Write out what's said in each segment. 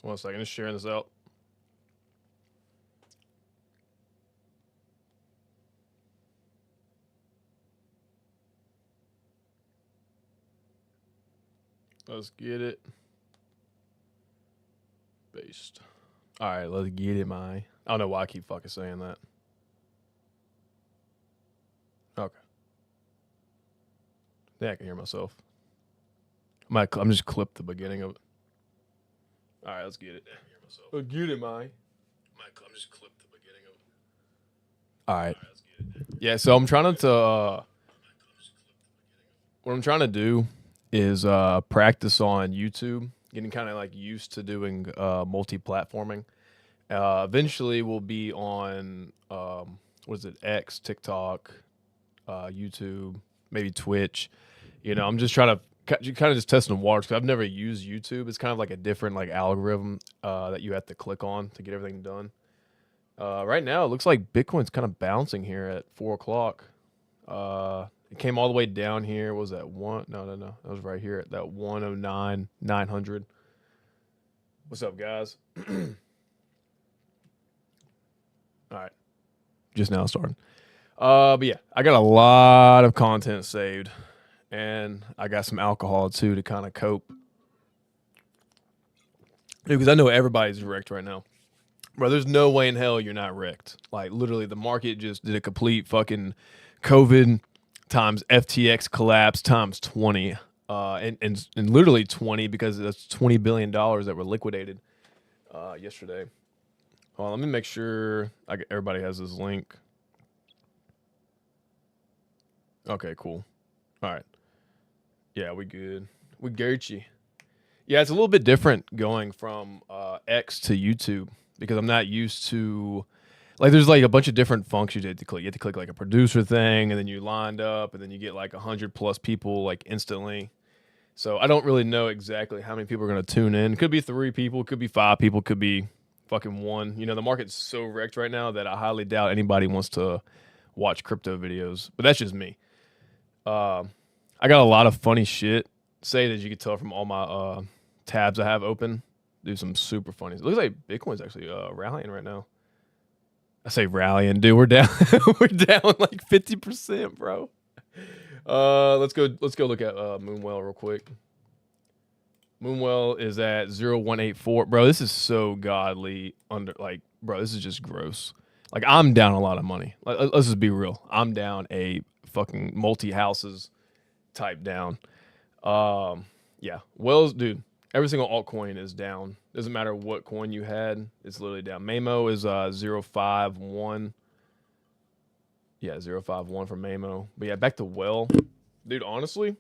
1 second, just sharing this out. Let's get it. Based. All right, let's get it, my. I don't know why I keep fucking saying that. Okay. Yeah, I can hear myself. I'm just clip the beginning of it. All right, let's get it. Let's get it, my. I'm just clip the beginning of it. All right. Yeah, so I'm trying to. What I'm trying to do is practice on YouTube, getting kind of like used to doing multi-platforming. Eventually, we'll be on what is it? X, TikTok, YouTube, maybe Twitch. You know, I'm just trying to kind of just testing the waters because I've never used YouTube. It's kind of like a different like algorithm that you have to click on to get everything done. Right now, it looks like Bitcoin's kind of bouncing here at 4 o'clock. It came all the way down here. What was that one? No. That was right here at that 109 900. What's up, guys? All right, just now starting. But yeah, I got a lot of content saved, and I got some alcohol too to kind of cope. Dude, because I know everybody's wrecked right now. Bro, there's no way in hell you're not wrecked. Like, literally, the market just did a complete fucking COVID times FTX collapse times 20. And literally 20 because that's $20 billion that were liquidated yesterday. Hold on, let me make sure everybody has this link. Okay, cool. All right. Yeah, we good. We Gucci. Yeah, it's a little bit different going from X to YouTube because I'm not used to like there's like a bunch of different functions you have to click. You have to click like a producer thing, and then you lined up, and then you get like 100+ people like instantly. So I don't really know exactly how many people are going to tune in. Could be 3 people, could be 5 people, could be fucking 1. You know, the market's so wrecked right now that I highly doubt anybody wants to watch crypto videos. But that's just me. I got a lot of funny shit. Say that you could tell from all my tabs I have open. Do some super funny. It looks like Bitcoin's actually rallying right now. I say rallying, dude. We're down. We're down like 50%, bro. Let's go look at Moonwell real quick. Moonwell is at 0184. Bro, this is so godly bro, this is just gross. Like, I'm down a lot of money. Let's just be real. I'm down a fucking multi-houses type down. Yeah. Wells, dude, every single altcoin is down. Doesn't matter what coin you had. It's literally down. Mamo is 051. Yeah, 051 for Mamo. But yeah, back to Well. Dude, honestly,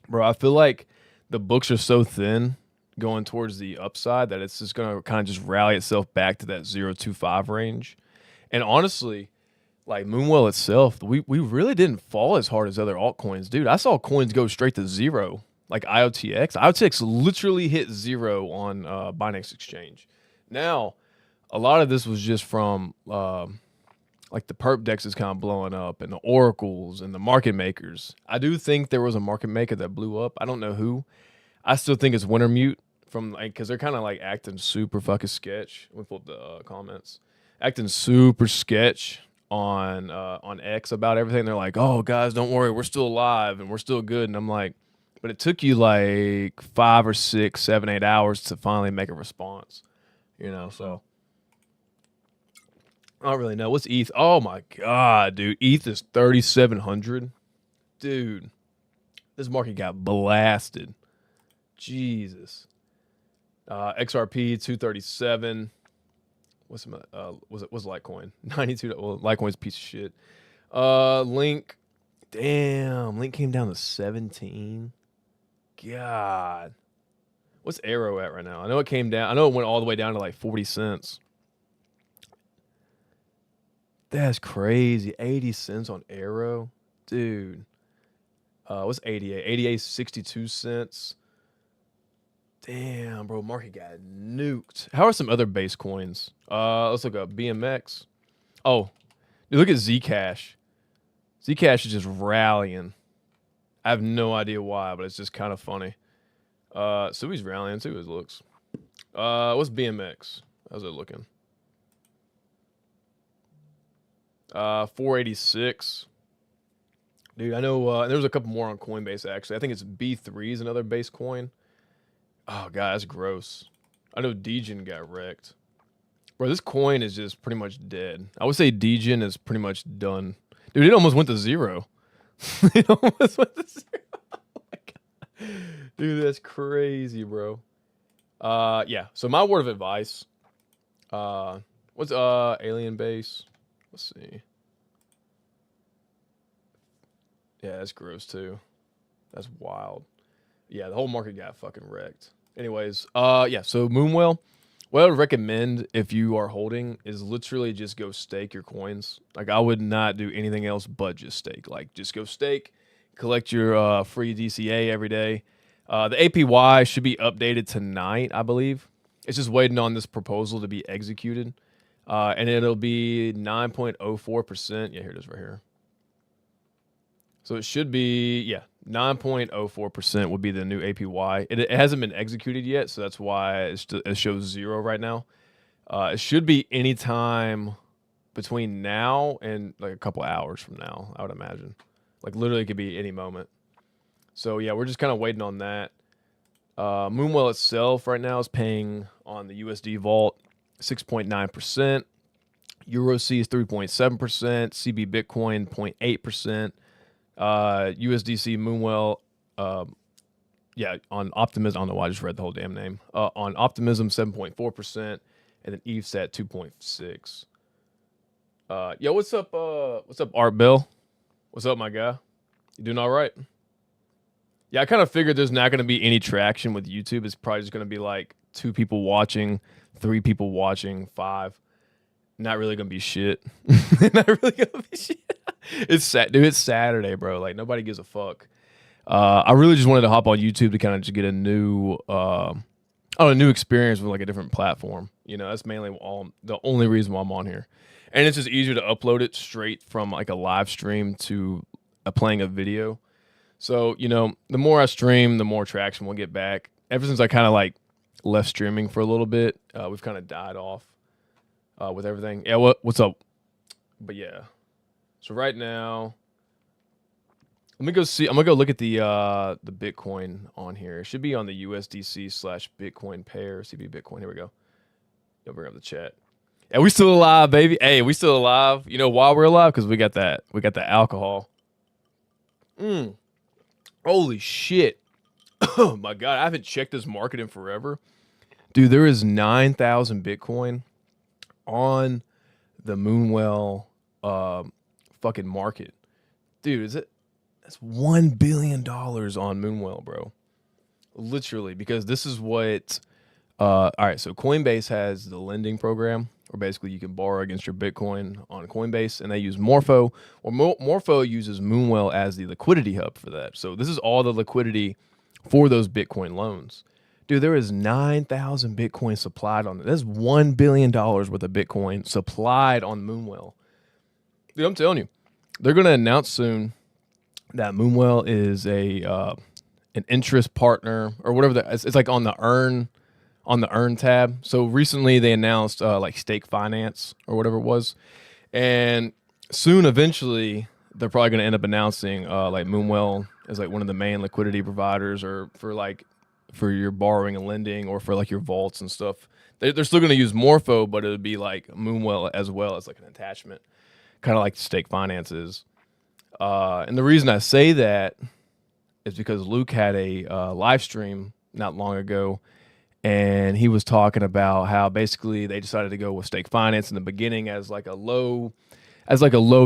bro, I feel like the books are so thin going towards the upside that it's just going to kind of just rally itself back to that 025 range. And honestly, like Moonwell itself, we really didn't fall as hard as other altcoins. Dude, I saw coins go straight to zero. Like IOTX. IOTX literally hit zero on Binance Exchange. Now, a lot of this was just from like the perp dex is kind of blowing up and the oracles and the market makers. I do think there was a market maker that blew up. I don't know who. I still think it's Wintermute from like because they're kind of like acting super fucking sketch. Let me pull up the comments. Acting super sketch on X about everything. They're like, "Oh, guys, don't worry, we're still alive and we're still good." And I'm like, but it took you like 5 or 6, 7, 8 hours to finally make a response. You know, so I don't really know. What's ETH? Oh my god, dude. ETH is 3,700. Dude, this market got blasted. Jesus. XRP 237. What's Litecoin? 92. Well, Litecoin's a piece of shit. Link. Damn, Link came down to 17. God. What's Aero at right now? I know it came down. I know it went all the way down to like 40 cents. That's crazy. 80 cents on Aero? Dude. What's 88? 88 62 cents. Damn, bro. Market got nuked. How are some other base coins? Let's look up BMX. Oh, dude, look at Zcash. Zcash is just rallying. I have no idea why, but it's just kind of funny. Sui's rallying too, it looks. What's BMX? How's it looking? 486. Dude, I know there's a couple more on Coinbase actually. I think it's B3 is another base coin. Oh god, that's gross. I know Degen got wrecked. Bro, this coin is just pretty much dead. I would say Degen is pretty much done. Dude, it almost went to zero. It almost went to zero. Oh my god. Dude, that's crazy, bro. Yeah. So my word of advice. What's alien base? Let's see. Yeah, that's gross too. That's wild. Yeah, the whole market got fucking wrecked. Anyways, yeah, so Moonwell, what I would recommend if you are holding is literally just go stake your coins. Like I would not do anything else but just stake. Like just go stake, collect your free DCA every day. The APY should be updated tonight, I believe. It's just waiting on this proposal to be executed. And it'll be 9.04%. Yeah, here it is right here. So it should be, yeah, 9.04% would be the new APY. It hasn't been executed yet, so that's why it shows zero right now. It should be any time between now and like a couple hours from now, I would imagine. Like literally it could be any moment. So yeah, we're just kind of waiting on that. Moonwell itself right now is paying on the USD Vault 6.9%. EuroC is 3.7%. CB Bitcoin 0.8%. USDC Moonwell, yeah, on Optimism, I don't know why I just read the whole damn name. On Optimism, 7.4%, and then ETH's at 2.6. Yo, what's up, Art Bill? What's up, my guy? You doing all right? Yeah, I kind of figured there's not going to be any traction with YouTube. It's probably just going to be like 2 people watching, 3 people watching, 5. Not really going to be shit. Not really going to be shit. It's dude. It's Saturday, bro. Like nobody gives a fuck. I really just wanted to hop on YouTube to kind of just get a new, a new experience with like a different platform. You know, that's mainly the only reason why I'm on here, and it's just easier to upload it straight from like a live stream to playing a video. So you know, the more I stream, the more traction we'll get back. Ever since I kind of like left streaming for a little bit, we've kind of died off with everything. Yeah, what's up? But yeah. So right now, let me go see. I'm gonna go look at the Bitcoin on here. It should be on the USDC/Bitcoin pair. CB Bitcoin. Here we go. You'll bring up the chat. Yeah, we still alive, baby. Hey, we still alive. You know why we're alive? Because we got that. We got the alcohol. Holy shit. Oh my god, I haven't checked this market in forever. Dude, there is 9,000 Bitcoin on the Moonwell fucking market. Dude, that's $1 billion on Moonwell, bro. Literally, because this is what all right, so Coinbase has the lending program where basically you can borrow against your Bitcoin on Coinbase, and they use Morpho, or Morpho uses Moonwell as the liquidity hub for that. So this is all the liquidity for those Bitcoin loans. Dude, there is 9,000 Bitcoin supplied on it. That's $1 billion worth of Bitcoin supplied on Moonwell. Dude, I'm telling you, they're going to announce soon that Moonwell is an interest partner or whatever. It's like on the earn tab. So recently they announced like stake finance or whatever it was, and soon eventually they're probably going to end up announcing like Moonwell as like one of the main liquidity providers, or for your borrowing and lending, or for like your vaults and stuff. They're still going to use Morpho, but it would be like Moonwell as well as like an attachment, kind of like stake finance is. And the reason I say that is because Luke had a live stream not long ago, and he was talking about how basically they decided to go with stake finance in the beginning as like a low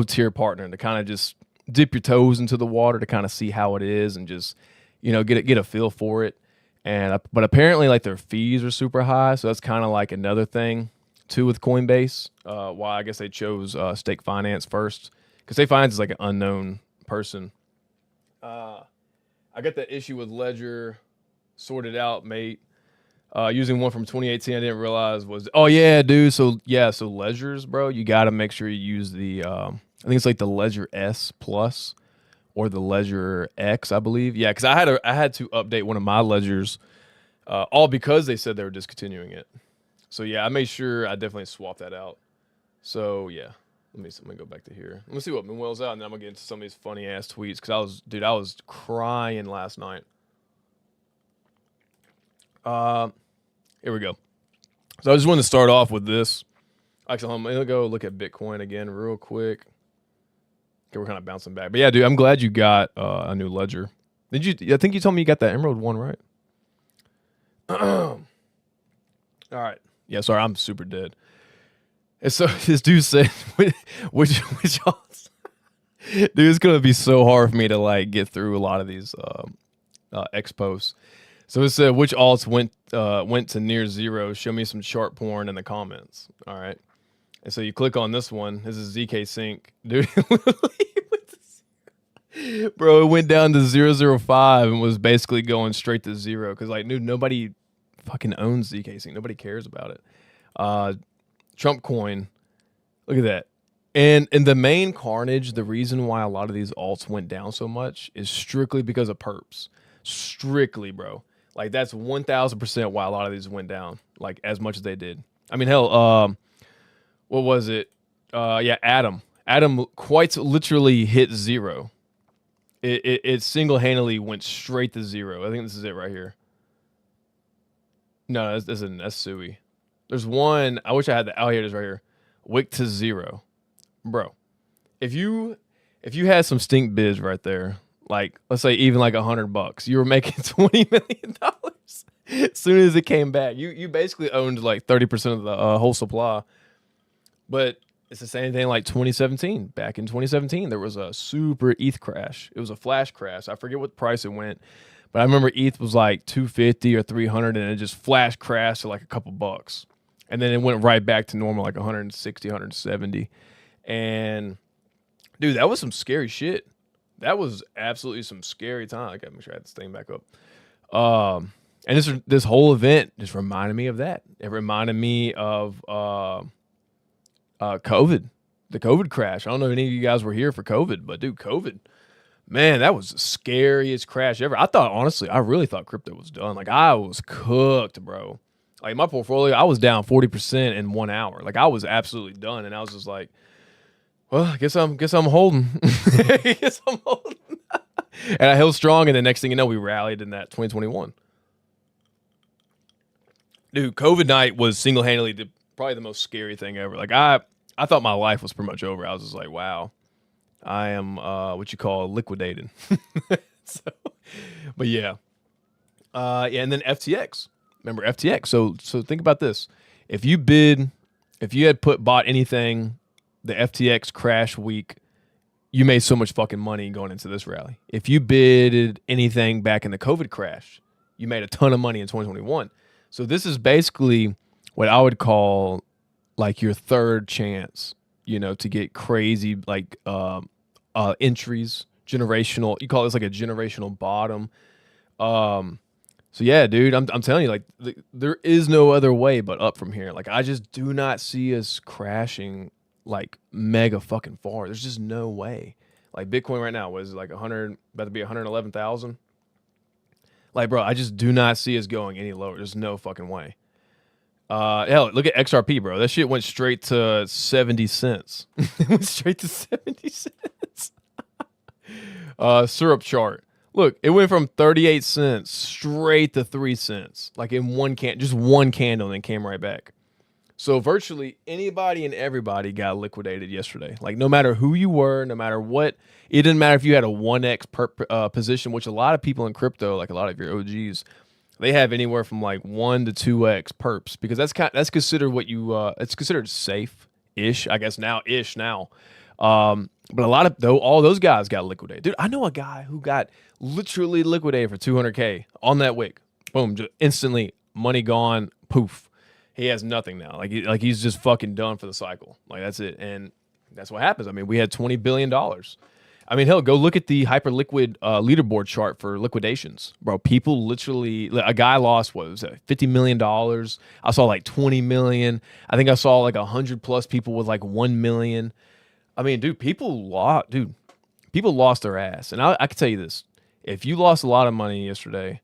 tier partner, to kind of just dip your toes into the water to kind of see how it is and just, you know, get a feel for it. And but apparently like their fees are super high, so that's kind of like another thing too with Coinbase. Why I guess they chose stake finance first, because stake finance is like an unknown person. I got that issue with Ledger sorted out, mate. Using one from 2018, I didn't realize was, oh yeah, dude. So Ledgers, bro, you got to make sure you use the I think it's like the Ledger S Plus or the Ledger X, I believe. Yeah, because I had to update one of my ledgers all because they said they were discontinuing it. So yeah, I made sure I definitely swapped that out. So yeah, let me go back to here. Let me see what Moonwell's out, and then I'm gonna get into some of these funny ass tweets because I was crying last night. Here we go. So I just wanted to start off with this. Actually, I'm gonna go look at Bitcoin again real quick. Okay, we're kind of bouncing back, but yeah, dude, I'm glad you got a new ledger. Did you? I think you told me you got that Emerald one, right? All right. Yeah, sorry, I'm super dead. And so this dude said, which dude, it's gonna be so hard for me to like get through a lot of these X posts. So it said, which alts went to near zero? Show me some chart porn in the comments. All right. And so you click on this one. This is ZK Sync, dude. Bro, it went down to 0.005 and was basically going straight to zero because, like, dude, nobody fucking owns ZK Sync. Nobody cares about it. Trump coin, look at that. And the main carnage, the reason why a lot of these alts went down so much is strictly because of perps. Strictly, bro. Like, that's 1,000% why a lot of these went down, like, as much as they did. I mean, hell, what was it? Yeah, Adam. Adam quite literally hit zero. It single-handedly went straight to zero. I think this is it right here. No, that's Sui. There's one. I wish I had the. Oh, here it is right here. Wick to zero, bro. If you had some stink biz right there, like let's say even like $100, you were making $20 million as soon as it came back. You basically owned like 30% of the whole supply. But it's the same thing like 2017. Back in 2017, there was a super ETH crash. It was a flash crash. I forget what price it went, but I remember ETH was like 250 or 300, and it just flash crashed to like a couple bucks. And then it went right back to normal, like 160, 170. And dude, that was some scary shit. That was absolutely some scary time. I gotta make sure I had this thing back up. And this whole event just reminded me of that. It reminded me of COVID, the COVID crash. I don't know if any of you guys were here for COVID, but dude, COVID, man, that was the scariest crash ever. I really thought crypto was done. Like I was cooked, bro. Like my portfolio, I was down 40% in 1 hour. Like I was absolutely done. And I was just like, well, I guess I'm holding. I guess I'm holding. And I held strong. And the next thing you know, we rallied in that 2021. Dude, COVID night was single-handedly probably the most scary thing ever. Like I thought my life was pretty much over. I was just like, wow, I am what you call liquidated. So, but yeah. Yeah, and then FTX. Remember FTX. So think about this. If you had bought anything the FTX crash week, you made so much fucking money going into this rally. If you bid anything back in the COVID crash, you made a ton of money in 2021. So this is basically what I would call like your third chance, to get crazy like entries, generational. You call this like a generational bottom. So yeah, dude, I'm telling you, like there is no other way but up from here. Like I just do not see us crashing like mega fucking far. There's just no way. Like Bitcoin right now was like about to be 111,000. Like bro, I just do not see us going any lower. There's no fucking way. Hell, look at XRP, bro. That shit went straight to 70 cents. It went straight to 70 cents. Syrup chart. Look, it went from 38 cents straight to 3 cents. Like in just one candle, and then came right back. So virtually anybody and everybody got liquidated yesterday. Like no matter who you were, no matter what, it didn't matter if you had a 1x per position, which a lot of people in crypto, like a lot of your OGs, they have anywhere from like 1 to 2x perps because that's considered what it's considered safe-ish, I guess now. But all those guys got liquidated. Dude, I know a guy who got literally liquidated for 200K on that wick. Boom, just instantly money gone, poof. He has nothing now. Like he's just fucking done for the cycle. Like that's it. And that's what happens. I mean, we had $20 billion. I mean, hell, go look at the Hyperliquid leaderboard chart for liquidations, bro. People literally, a guy lost, what was it, $50 million. I saw like 20 million. I think I saw like 100 plus people with like 1 million. I mean, dude, people lost their ass. And I can tell you this. If you lost a lot of money yesterday,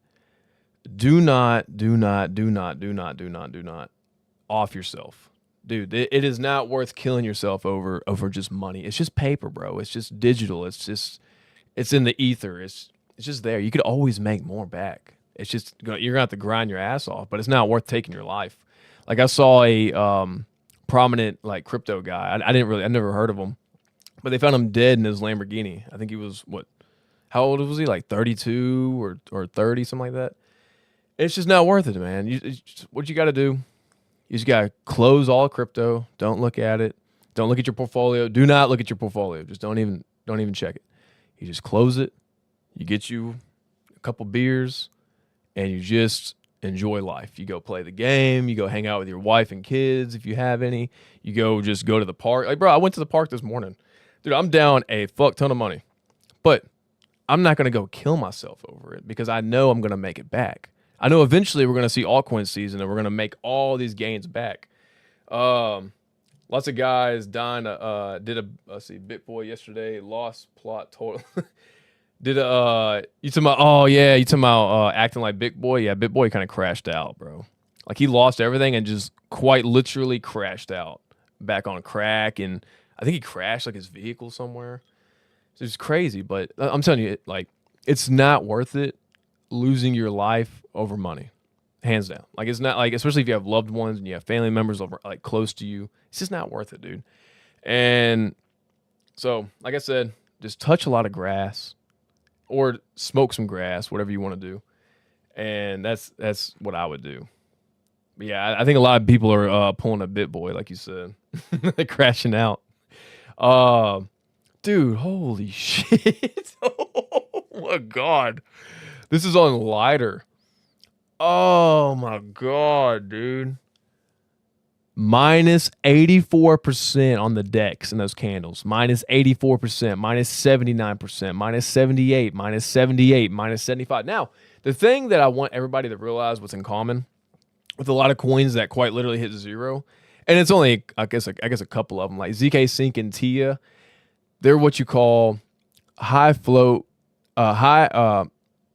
do not, do not, do not, do not, do not, do not off yourself. Dude, it is not worth killing yourself over just money. It's just paper, bro. It's just digital. It's in the ether. It's just there. You could always make more back. It's just you're gonna have to grind your ass off, but it's not worth taking your life. Like I saw a prominent like crypto guy. I never heard of him, but they found him dead in his Lamborghini. I think he was what? How old was he? Like 32 or 30, something like that. It's just not worth it, man. What you got to do? You just got to close all crypto. Don't look at it. Don't look at your portfolio. Do not look at your portfolio. Just don't even check it. You just close it. You get you a couple beers, and you just enjoy life. You go play the game. You go hang out with your wife and kids if you have any. You go to the park. Like, bro, I went to the park this morning. Dude, I'm down a fuck ton of money. But I'm not going to go kill myself over it because I know I'm going to make it back. I know eventually we're going to see altcoin season and we're going to make all these gains back. Lots of guys dying. Let's see, BitBoy yesterday lost plot total. You talking about? Oh yeah, you talking about acting like BitBoy? Yeah, BitBoy kind of crashed out, bro. Like he lost everything and just quite literally crashed out back on crack, and I think he crashed like his vehicle somewhere. It's crazy, but I'm telling you, like it's not worth it losing your life over money, hands down. Like it's not like, especially if you have loved ones and you have family members over like close to you, it's just not worth it, dude. And so, like I said, just touch a lot of grass or smoke some grass, whatever you want to do. And that's what I would do. But yeah, I think a lot of people are pulling a BitBoy, like you said, crashing out. Dude, holy shit. Oh my God. This is on Lighter. Oh my God, dude. Minus 84% on the decks in those candles. Minus 84%, minus 79%, minus 78, minus 78, minus 75. Now, the thing that I want everybody to realize what's in common with a lot of coins that quite literally hit zero, and it's only, I guess a couple of them, like ZK Sync and TIA, they're what you call high float, high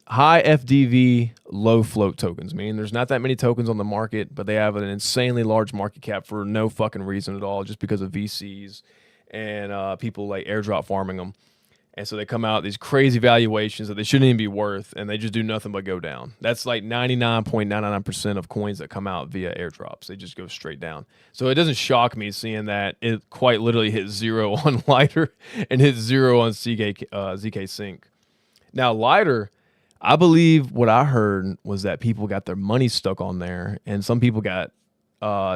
FDV, low float tokens. Meaning there's not that many tokens on the market, but they have an insanely large market cap for no fucking reason at all, just because of VCs and people like airdrop farming them. And so they come out these crazy valuations that they shouldn't even be worth, and they just do nothing but go down. That's like 99.99% of coins that come out via airdrops. They just go straight down. So it doesn't shock me seeing that it quite literally hit zero on Lighter and hit zero on ZK Sync. Now, Lighter, I believe what I heard was that people got their money stuck on there, and some people got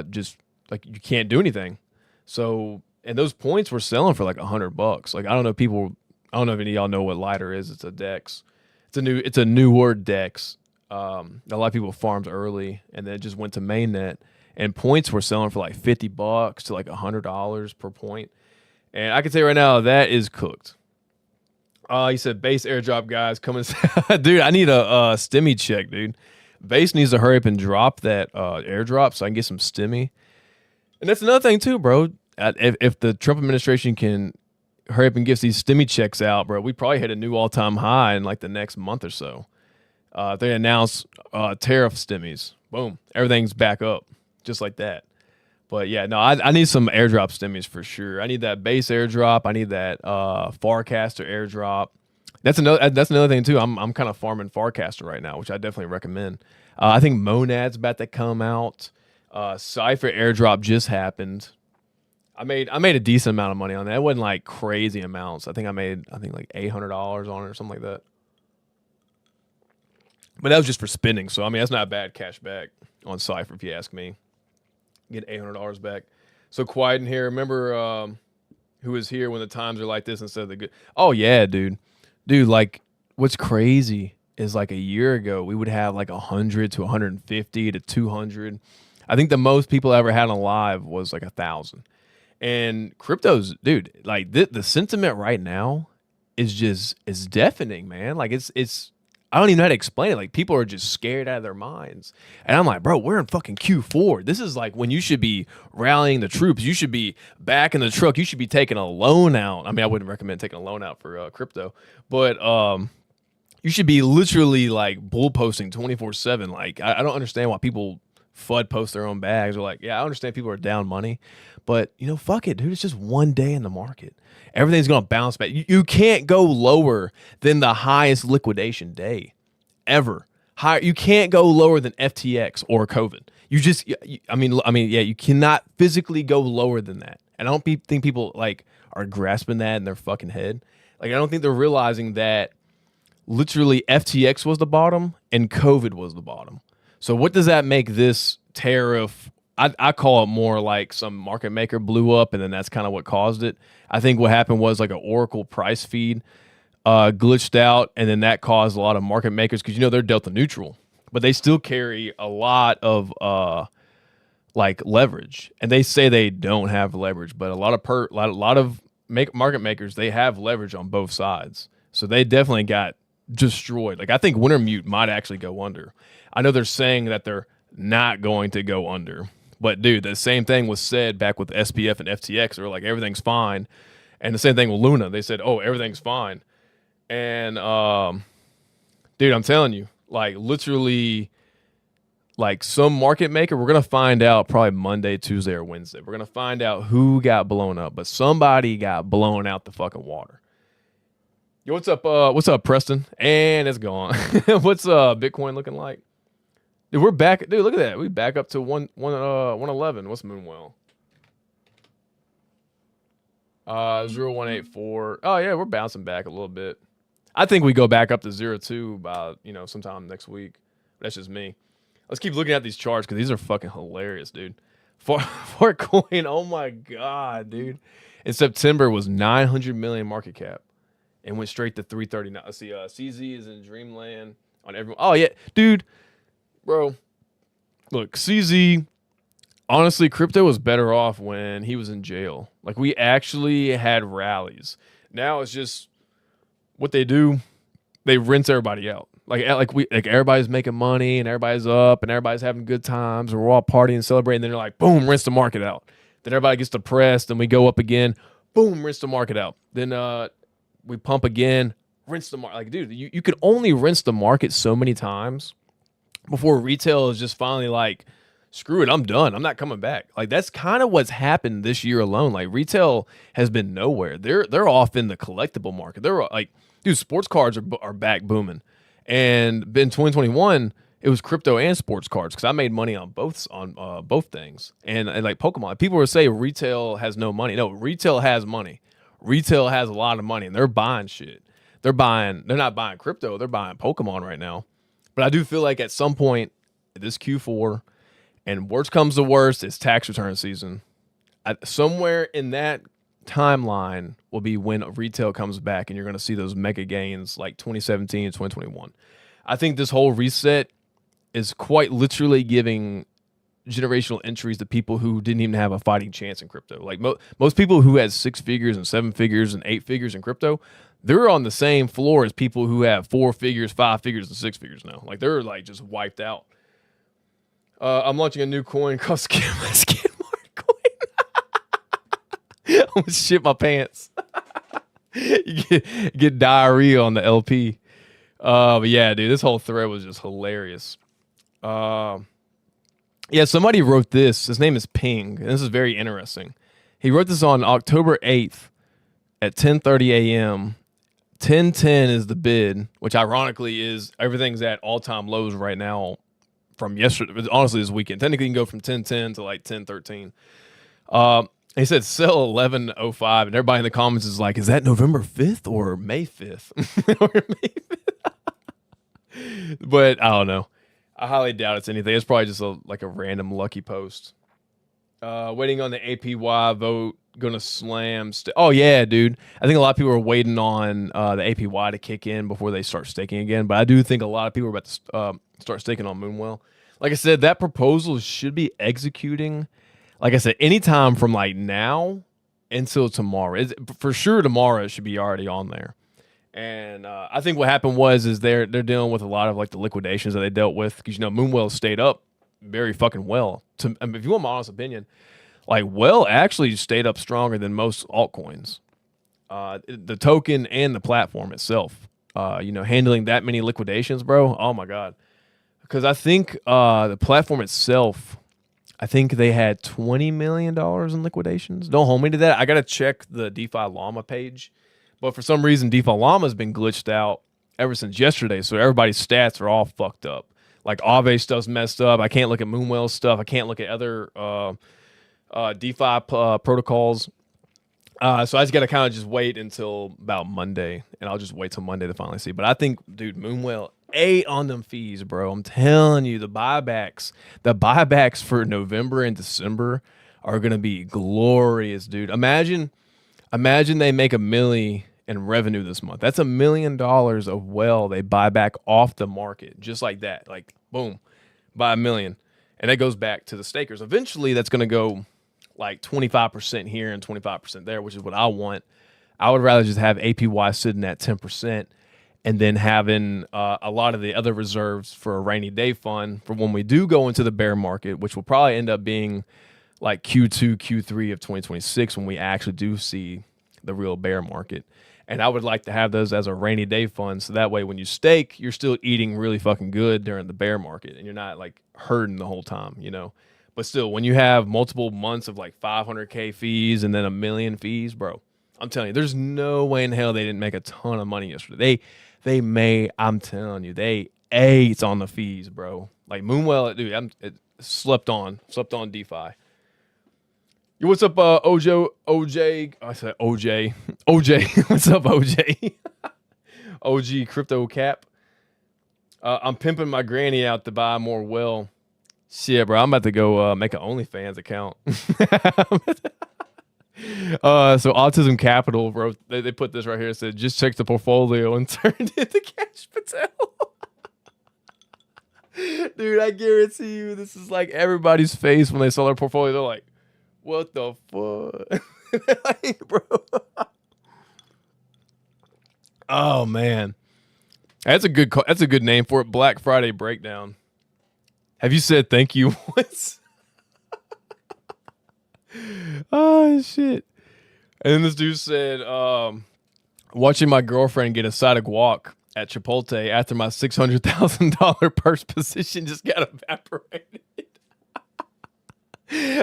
just like you can't do anything. So, and those points were selling for like $100. Like I don't know if any of y'all know what Lighter is. It's a DEX. It's a newer DEX. A lot of people farmed early, and then it just went to mainnet, and points were selling for like $50 to like $100 per point. And I can tell you right now that is cooked. He said base airdrop guys coming. Dude, I need a stimmy check, dude. Base needs to hurry up and drop that airdrop so I can get some stimmy. And that's another thing too, bro. If the Trump administration can hurry up and give these stimmy checks out, bro, we probably hit a new all-time high in like the next month or so. They announce tariff stimmies. Boom. Everything's back up just like that. But yeah, no, I need some airdrop stimmies for sure. I need that base airdrop. I need that Farcaster airdrop. That's another thing too. I'm kind of farming Farcaster right now, which I definitely recommend. I think Monad's about to come out. Cypher airdrop just happened. I made a decent amount of money on that. It wasn't like crazy amounts. I think like $800 on it or something like that. But that was just for spending. So I mean, that's not bad cash back on Cypher if you ask me. Get $800 back. So quiet in here. Remember who was here when the times are like this instead of the good? Oh yeah, dude. Like what's crazy is like a year ago we would have like 100 to 150 to 200. I think the most people ever had on live was like 1,000. And cryptos, dude, like the sentiment right now is deafening, man. Like it's I don't even know how to explain it. Like people are just scared out of their minds. And I'm like, bro, we're in fucking Q4. This is like when you should be rallying the troops. You should be back in the truck. You should be taking a loan out. I mean, I wouldn't recommend taking a loan out for crypto, but You should be literally like bull posting 24/7. Like I don't understand why people FUD post their own bags. Or like, yeah, I understand people are down money, but fuck it, dude. It's just one day in the market. Everything's gonna bounce back. You can't go lower than the highest liquidation day ever. You can't go lower than FTX or COVID. Yeah, you cannot physically go lower than that. And I don't think people like are grasping that in their fucking head. Like I don't think they're realizing that literally FTX was the bottom and COVID was the bottom. So what does that make this tariff? I call it more like some market maker blew up and then that's kind of what caused it. I think what happened was like an Oracle price feed glitched out, and then that caused a lot of market makers, because they're delta neutral, but they still carry a lot of like leverage, and they say they don't have leverage, but a lot of market makers, they have leverage on both sides, so they definitely got destroyed. Like I think Wintermute might actually go under. I know they're saying that they're not going to go under, but dude, the same thing was said back with SPF and FTX. They were like everything's fine, and the same thing with Luna. They said, oh, everything's fine. And dude, I'm telling you, like literally, like some market maker, we're gonna find out probably Monday, Tuesday, or Wednesday. We're gonna find out who got blown up, but somebody got blown out the fucking water. Yo, what's up? What's up, Preston? And it's gone. What's Bitcoin looking like? Dude, we're back. Dude, look at that. We back up to 111. What's Moonwell? 0184. Oh yeah, we're bouncing back a little bit. I think we go back up to 02 by sometime next week. That's just me. Let's keep looking at these charts because these are fucking hilarious, dude. For coin, oh my god, dude. In September was 900 million market cap and went straight to 339. Let's see. CZ is in dreamland on everyone. Oh yeah, dude, bro. Look, CZ. Honestly, crypto was better off when he was in jail. Like we actually had rallies. Now it's just what they do. They rinse everybody out. Like everybody's making money and everybody's up and everybody's having good times and we're all partying and celebrating. And then they're like, boom, rinse the market out. Then everybody gets depressed and we go up again. Boom, rinse the market out. Then we pump again, rinse the market. Like, dude, you can only rinse the market so many times before retail is just finally like, screw it, I'm done. I'm not coming back. Like that's kind of what's happened this year alone. Like retail has been nowhere. They're off in the collectible market. They're like, dude, sports cards are back booming. And in 2021, it was crypto and sports cards because I made money on both things. And like Pokemon, people would say retail has no money. No, retail has money. Retail has a lot of money, and they're buying shit. They're not buying crypto. They're buying Pokemon right now. But I do feel like at some point, this Q4. And worst comes to worst, it's tax return season. Somewhere in that timeline will be when retail comes back and you're going to see those mega gains like 2017 and 2021. I think this whole reset is quite literally giving generational entries to people who didn't even have a fighting chance in crypto. Like most people who had 6 figures and 7 figures and 8 figures in crypto, they're on the same floor as people who have 4 figures, 5 figures, and 6 figures now. Like they're like just wiped out. I'm launching a new coin called Skimart coin. I'm gonna shit my pants. you get diarrhea on the LP. But yeah, dude, this whole thread was just hilarious. Yeah, somebody wrote this. His name is Ping, and this is very interesting. He wrote this on October 8th at 10:30 a.m. 10:10 is the bid, which ironically is everything's at all-time lows right now. From yesterday, honestly, this weekend. Technically, you can go from 10:10 to like 10:13. He said sell 11:05, and everybody in the comments is like, "Is that November 5th or May 5th?" Or May 5th? But I don't know. I highly doubt it's anything. It's probably just a random lucky post. Waiting on the APY vote. Gonna slam. Oh yeah, dude. I think a lot of people are waiting on the APY to kick in before they start staking again. But I do think a lot of people are about to start staking on Moonwell. Like I said, that proposal should be executing. Like I said, anytime from like now until tomorrow. For sure, tomorrow it should be already on there. And I think what happened is they're dealing with a lot of like the liquidations that they dealt with because Moonwell stayed up very fucking well. If you want my honest opinion. Like, Well actually stayed up stronger than most altcoins. The token and the platform itself. handling that many liquidations, bro. Oh my god. Because I think the platform itself, I think they had $20 million in liquidations. Don't hold me to that. I got to check the DeFi Llama page. But for some reason, DeFi Llama's been glitched out ever since yesterday. So everybody's stats are all fucked up. Like Aave stuff's messed up. I can't look at Moonwell stuff. I can't look at other DeFi protocols. So I just got to kind of just wait until about Monday. And I'll just wait till Monday to finally see. But I think, dude, Moonwell ate on them fees, bro. I'm telling you, the buybacks for November and December are going to be glorious, dude. Imagine they make $1 million in revenue this month. That's $1 million of well they buy back off the market, just like that. Like, boom, buy $1 million. And that goes back to the stakers. Eventually, that's going to go like 25% here and 25% there, which is what I want. I would rather just have APY sitting at 10% and then having a lot of the other reserves for a rainy day fund for when we do go into the bear market, which will probably end up being like Q2, Q3 of 2026 when we actually do see the real bear market. And I would like to have those as a rainy day fund, so that way when you stake, you're still eating really fucking good during the bear market and you're not like hurting the whole time, But still, when you have multiple months of like 500K fees and then $1 million fees, bro, I'm telling you, there's no way in hell they didn't make a ton of money yesterday. I'm telling you, they ate on the fees, bro. Like Moonwell, dude, it slept on DeFi. What's up, OJ? I said OJ. OJ, what's up, OJ? OG Crypto Cap. I'm pimping my granny out to buy more well. Shit, bro, I'm about to go make an OnlyFans account. So Autism Capital wrote, they put this right here. It said, just check the portfolio and turned into Cash Patel. Dude, I guarantee you this is like everybody's face when they saw their portfolio. They're like, what the fuck? Like, bro. Oh man, that's a good name for it. Black Friday breakdown. Have you said thank you once? Oh shit. And then this dude said, watching my girlfriend get a side of guac at Chipotle after my $600,000 purse position just got evaporated.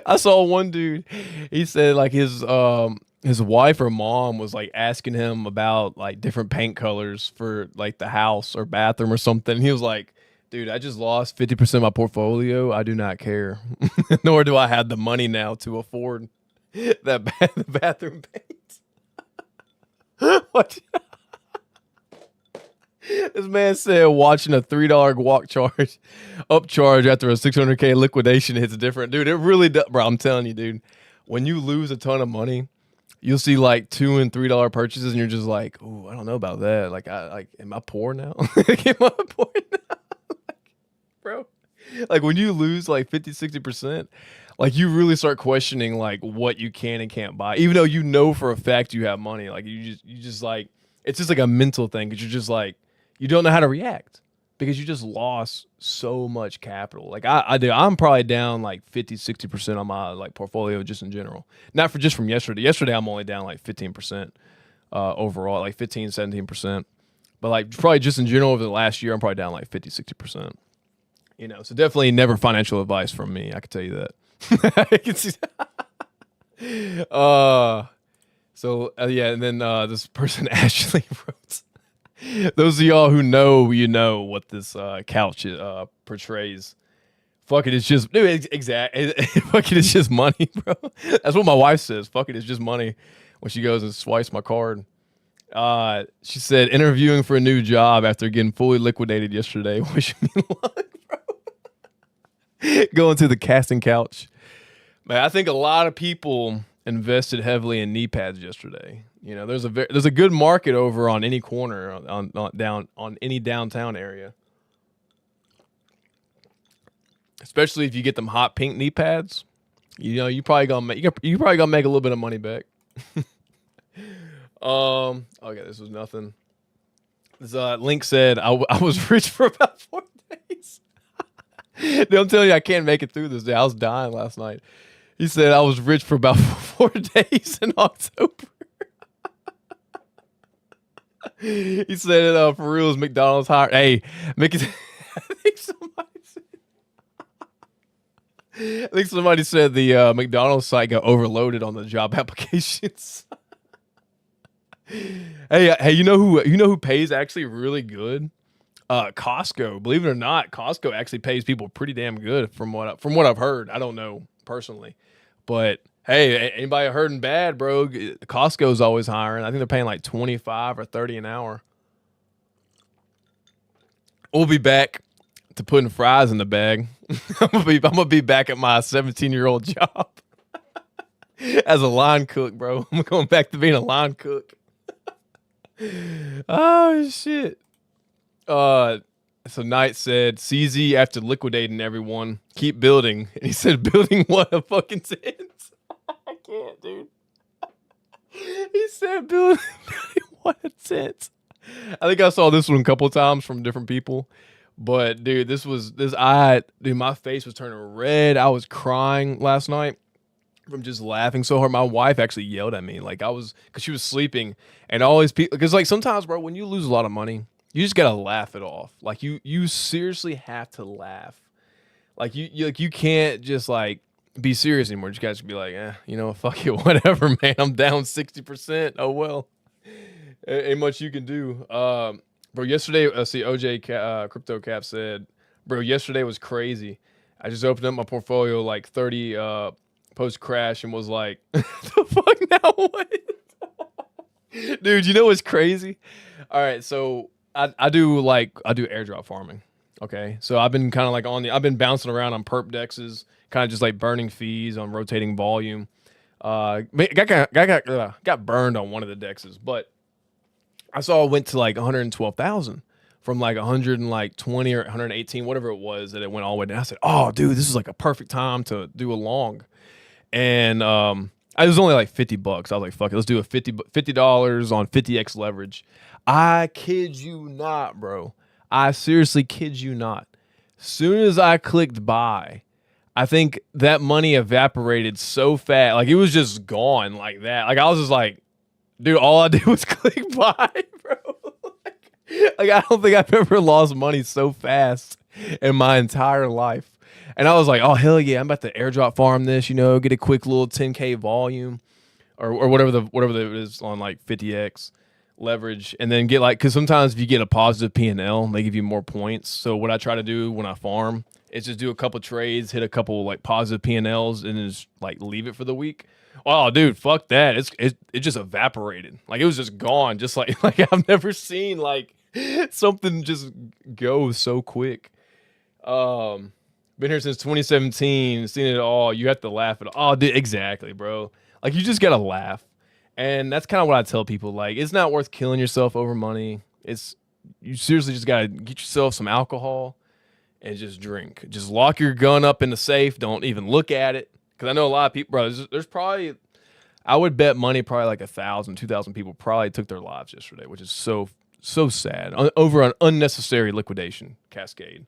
I saw one dude, he said like his wife or mom was like asking him about like different paint colors for like the house or bathroom or something. He was like, dude, I just lost 50% of my portfolio. I do not care. Nor do I have the money now to afford the bathroom paint. What? This man said watching a $3 guac upcharge after a 600K liquidation hits different. Dude, it really does. Bro, I'm telling you, dude, when you lose a ton of money, you'll see like $2 and $3 purchases and you're just like, ooh, I don't know about that. Like, am I poor now? Am I poor now? Bro, like when you lose like 50-60%, like you really start questioning like what you can and can't buy, even though you know for a fact you have money. Like you just like, it's just like a mental thing, because you're just like, you don't know how to react because you just lost so much capital. Like I'm probably down like 50-60% on my like portfolio just in general, not for just from yesterday. I'm only down like 15% overall, like 15-17%, but like probably just in general over the last year I'm probably down like 50-60%. So definitely never financial advice from me. I can tell you that. I can see that. Yeah, and then this person Ashley wrote, those of y'all who know, what this couch portrays. Fuck it, it's just, dude, fuck it, it's just money, bro. That's what my wife says. Fuck it, it's just money when she goes and swipes my card. She said, interviewing for a new job after getting fully liquidated yesterday. Wish me luck, bro. Going to the casting couch. Man, I think a lot of people invested heavily in knee pads yesterday. There's a good market over on any corner on any downtown area. Especially if you get them hot pink knee pads. You probably gonna make a little bit of money back. Okay, this was nothing. This link said I was rich for about 4 days. Dude, I'm telling you, I can't make it through this day. I was dying last night. He said I was rich for about 4 days in October. He said it for real. Is McDonald's hired? Hey, Mickey. I think somebody said the McDonald's site got overloaded on the job applications. Hey, you know who pays actually really good? Costco. Believe it or not, Costco actually pays people pretty damn good from what I've heard. I don't know personally, but hey, anybody hurting bad, bro? Costco's always hiring. I think they're paying like 25 or 30 an hour. We'll be back to putting fries in the bag. I'm gonna be back at my 17-year-old job as a line cook, bro. I'm going back to being a line cook. Oh shit. So Knight said, CZ after liquidating everyone, keep building. And he said, building what a fucking sense. I can't, dude. He said, building what a sense. I think I saw this one a couple times from different people. But dude, my face was turning red. I was crying last night from just laughing so hard. My wife actually yelled at me. Like because she was sleeping, and all these people, because like sometimes, bro, when you lose a lot of money, you just gotta laugh it off. Like you seriously have to laugh. Like you can't just like be serious anymore. You just gotta be like, fuck it, whatever, man. I'm down 60%. Oh well, ain't much you can do. Bro, yesterday, see OJ Crypto Cap said, bro, yesterday was crazy. I just opened up my portfolio like 30 post crash and was like, the fuck now what? Dude, you know what's crazy? All right, so I do airdrop farming. Okay, so I've been kind of like I've been bouncing around on perp dexes, kind of just like burning fees on rotating volume. Got burned on one of the dexes, but I saw it went to like 112,000 from like 120 or 118, whatever it was, that it went all the way down. I said, oh, dude, this is like a perfect time to do a long. And I was only like $50. I was like, fuck it, let's do a $50 on 50x leverage. I kid you not, bro. I seriously kid you not. Soon as I clicked buy, I think that money evaporated so fast. Like it was just gone like that. Like I was just like, dude, all I did was click buy, bro. like I don't think I've ever lost money so fast in my entire life. And I was like, oh, hell yeah, I'm about to airdrop farm this, get a quick little 10K volume or whatever it is on like 50X leverage. And then get because sometimes if you get a positive P&L, they give you more points. So what I try to do when I farm is just do a couple trades, hit a couple like positive P&Ls, and just like leave it for the week. Oh, dude, fuck that. It just evaporated. Like it was just gone. Just like I've never seen like something just go so quick. Been here since 2017, seen it all. You have to laugh at it. Oh, dude, exactly, bro. Like you just gotta laugh. And that's kind of what I tell people. Like, it's not worth killing yourself over money. You seriously just gotta get yourself some alcohol and just drink. Just lock your gun up in the safe. Don't even look at it. Because I know a lot of people, bro, there's probably, I would bet money probably like 1,000, 2,000 people probably took their lives yesterday, which is so sad. Over an unnecessary liquidation cascade,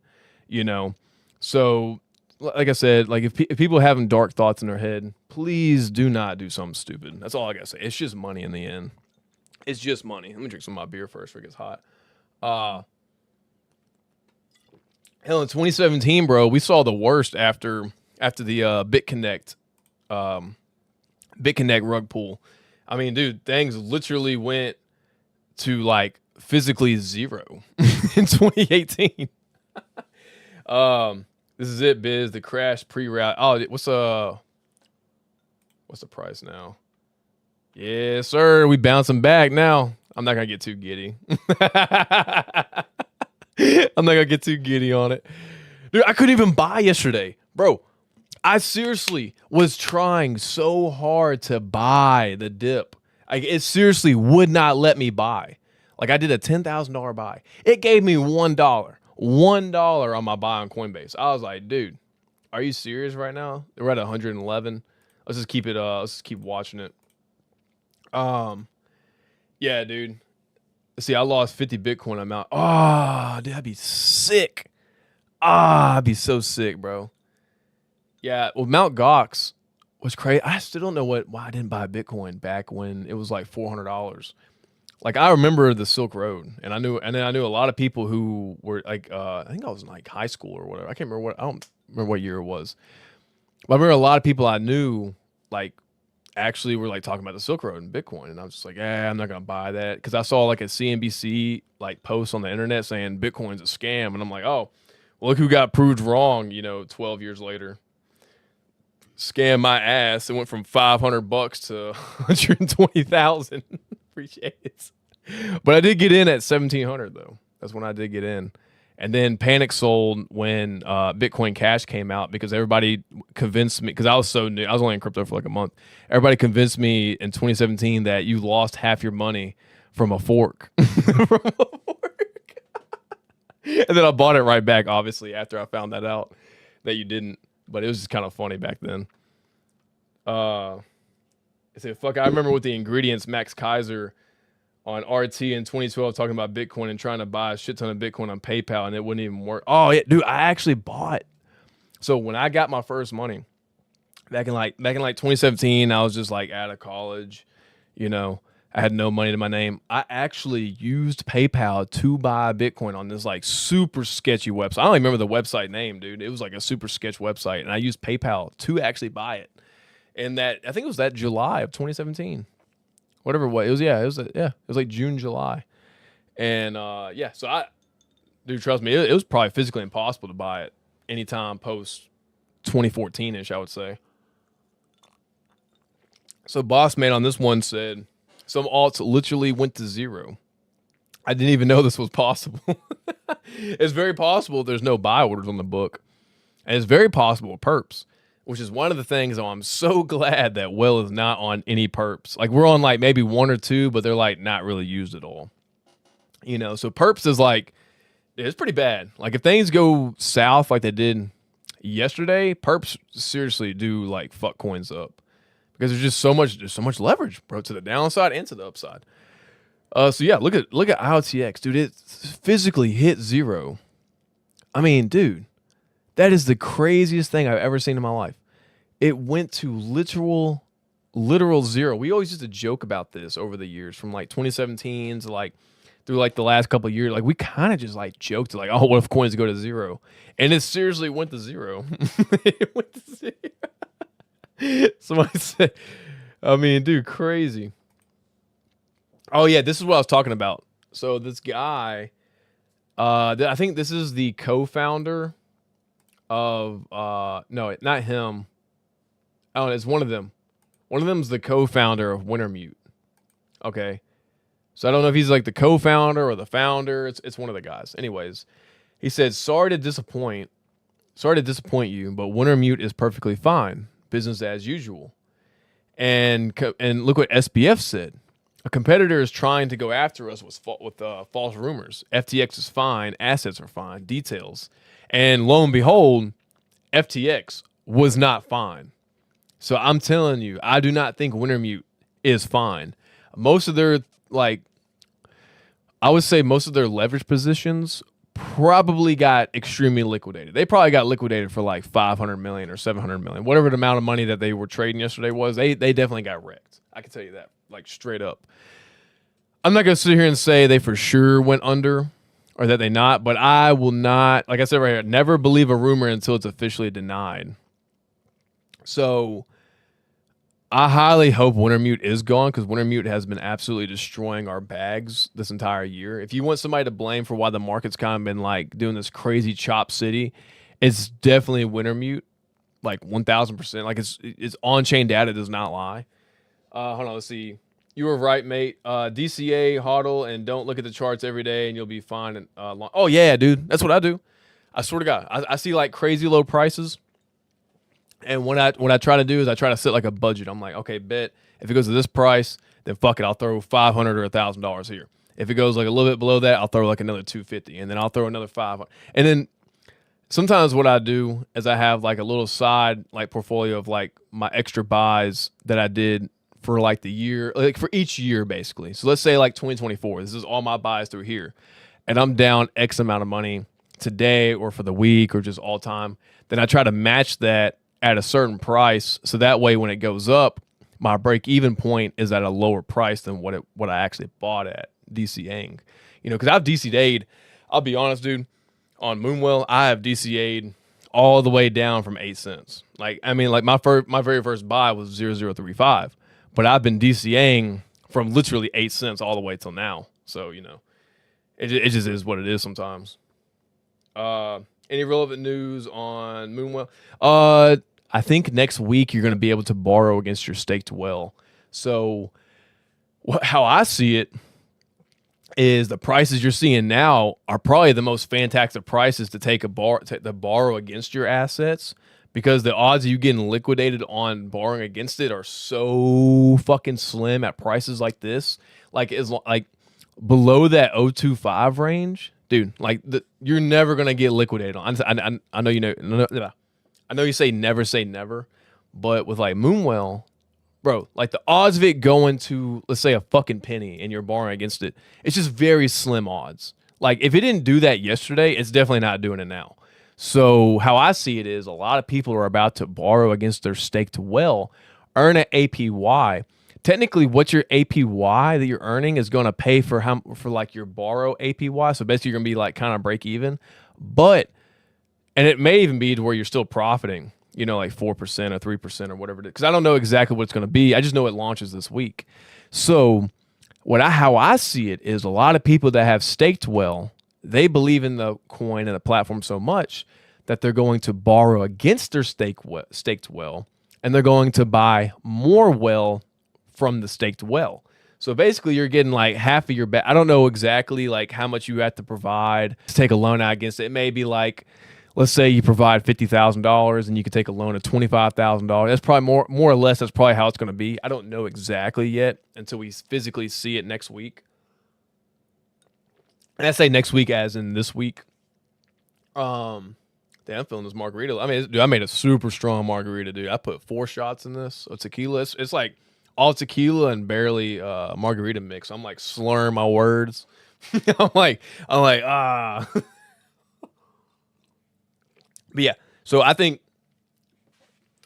So, like I said, like if people are having dark thoughts in their head, please do not do something stupid. That's all I gotta say. It's just money in the end. It's just money. Let me drink some of my beer first before it gets hot. Hell, in 2017, bro, we saw the worst after the BitConnect rug pull. I mean, dude, things literally went to like physically zero in 2018. This is it, Biz. The crash pre-route. Oh, what's the price now? Yes, sir. We bouncing back now. I'm not gonna get too giddy. I'm not gonna get too giddy on it. Dude, I couldn't even buy yesterday. Bro, I seriously was trying so hard to buy the dip. Like, it seriously would not let me buy. Like, I did a $10,000 buy. It gave me $1. $1 on my buy on Coinbase. I was like, dude, are you serious right now? We're at 111. Let's just keep it. Let's just keep watching it. Yeah, dude. See, I lost 50 Bitcoin. I'm out. Oh, dude, I'd be sick. I'd be so sick, bro. Yeah, well, Mt. Gox was crazy. I still don't know why I didn't buy Bitcoin back when it was like $400. Like I remember the Silk Road, and then I knew a lot of people who were like, I think I was in like high school or whatever. I don't remember what year it was. But I remember a lot of people I knew, like, actually were like talking about the Silk Road and Bitcoin, and I was just like, I'm not gonna buy that because I saw like a CNBC like post on the internet saying Bitcoin's a scam, and I'm like, oh, well, look who got proved wrong, 12 years later. Scam my ass. It went from $500 to 120,000. Appreciate it. But I did get in at 1,700 though. That's when I did get in. And then panic sold when Bitcoin Cash came out because everybody convinced me, because I was so new. I was only in crypto for like a month. Everybody convinced me in 2017 that you lost half your money from a fork. From a fork. And then I bought it right back, obviously, after I found that out that you didn't. But it was just kind of funny back then. I said, fuck, I remember with the ingredients, Max Kaiser on RT in 2012 talking about Bitcoin and trying to buy a shit ton of Bitcoin on PayPal and it wouldn't even work. Oh yeah, dude, I actually bought. So when I got my first money back in like 2017, I was just like out of college, I had no money to my name. I actually used PayPal to buy Bitcoin on this like super sketchy website. I don't even remember the website name, dude. It was like a super sketch website, and I used PayPal to actually buy it. And I think it was that July of 2017. Whatever it was. It was like June, July. And so dude, trust me, it was probably physically impossible to buy it anytime post 2014-ish, I would say. So Boss Man on this one said, some alts literally went to zero. I didn't even know this was possible. It's very possible there's no buy orders on the book. And it's very possible perps, which is one of the things I'm so glad that Well is not on any perps. Like we're on like maybe one or two, but they're like not really used at all. So perps is like, it's pretty bad. Like if things go south like they did yesterday, perps seriously do like fuck coins up. Because there's so much leverage, bro, to the downside and to the upside. So yeah, look at IOTX, dude. It physically hit zero. I mean, dude, that is the craziest thing I've ever seen in my life. It went to literal zero. We always used to joke about this over the years, from like 2017 to like through like the last couple of years. Like we kind of just like joked like, oh, what if coins go to zero? And it seriously went to zero. It went to zero. Somebody said, I mean, dude, crazy. Oh yeah, this is what I was talking about. So this guy, I think this is the co-founder of no, not him. Oh, it's one of them. One of them's the co-founder of Wintermute. Okay. So I don't know if he's like the co-founder or the founder. It's one of the guys. Anyways, he said, sorry to disappoint you, but Wintermute is perfectly fine. Business as usual. And look what SBF said. A competitor is trying to go after us with false rumors. FTX is fine. Assets are fine. Details. And lo and behold, FTX was not fine. So I'm telling you, I do not think Wintermute is fine. Most of their, I would say most of their leverage positions probably got extremely liquidated. They probably got liquidated for like 500 million or 700 million, whatever the amount of money that they were trading yesterday was. They definitely got wrecked. I can tell you that, like straight up. I'm not gonna sit here and say they for sure went under or that they not, but I will not, like I said right here, never believe a rumor until it's officially denied. So I highly hope Wintermute is gone, because Wintermute has been absolutely destroying our bags this entire year. If you want somebody to blame for why the market's kind of been like doing this crazy chop city, it's definitely Wintermute, like 1,000%. Like it's on-chain data, does not lie. Hold on, let's see. You were right, mate. DCA, hodl, and don't look at the charts every day, and you'll be fine. And oh yeah, dude, that's what I do. I swear to God, I see like crazy low prices. And what I try to do is I try to set like a budget. I'm like, okay, bet if it goes to this price, then fuck it, I'll throw $500 or $1,000 here. If it goes like a little bit below that, I'll throw like another $250, and then I'll throw another $500. And then sometimes what I do is I have like a little side like portfolio of like my extra buys that I did for like the year, like for each year basically. So let's say like 2024, this is all my buys through here, and I'm down X amount of money today or for the week or just all time. Then I try to match that at a certain price, so that way when it goes up, my break even point is at a lower price than what I actually bought at DCAing. Because I've DCA'd. I'll be honest, dude. On Moonwell, I have DCA'd all the way down from 8 cents. Like my very first buy was 0035, but I've been DCAing from literally 8 cents all the way till now. So it just is what it is sometimes. Any relevant news on Moonwell? I think next week you're going to be able to borrow against your staked well. So how I see it is the prices you're seeing now are probably the most fantastic prices to take to borrow against your assets, because the odds of you getting liquidated on borrowing against it are so fucking slim at prices like this. Like below that 0.25 range, dude. Like you're never gonna get liquidated on. I know I know you say never, but with like Moonwell, bro, like the odds of it going to, let's say, a fucking penny and you're borrowing against it, it's just very slim odds. Like if it didn't do that yesterday, it's definitely not doing it now. So how I see it is a lot of people are about to borrow against their staked well, earn an APY. Technically, what your APY that you're earning is going to pay for like your borrow APY. So basically, you're going to be like kind of break even, and it may even be to where you're still profiting, like 4% or 3% or whatever it is. Because I don't know exactly what it's going to be. I just know it launches this week. So how I see it is a lot of people that have staked well, they believe in the coin and the platform so much that they're going to borrow against their staked well, and they're going to buy more well from the staked well. So basically you're getting like half of your bet. I don't know exactly like how much you have to provide to take a loan out against it. It may be like, let's say you provide $50,000 and you could take a loan of $25,000. That's probably more or less. That's probably how it's going to be. I don't know exactly yet until we physically see it next week. And I say next week as in this week. Damn, I'm feeling this margarita. I mean, dude, I made a super strong margarita, dude. I put 4 shots in this of tequila. It's like all tequila and barely margarita mix. I'm like slurring my words. I'm like ah. But yeah, so I think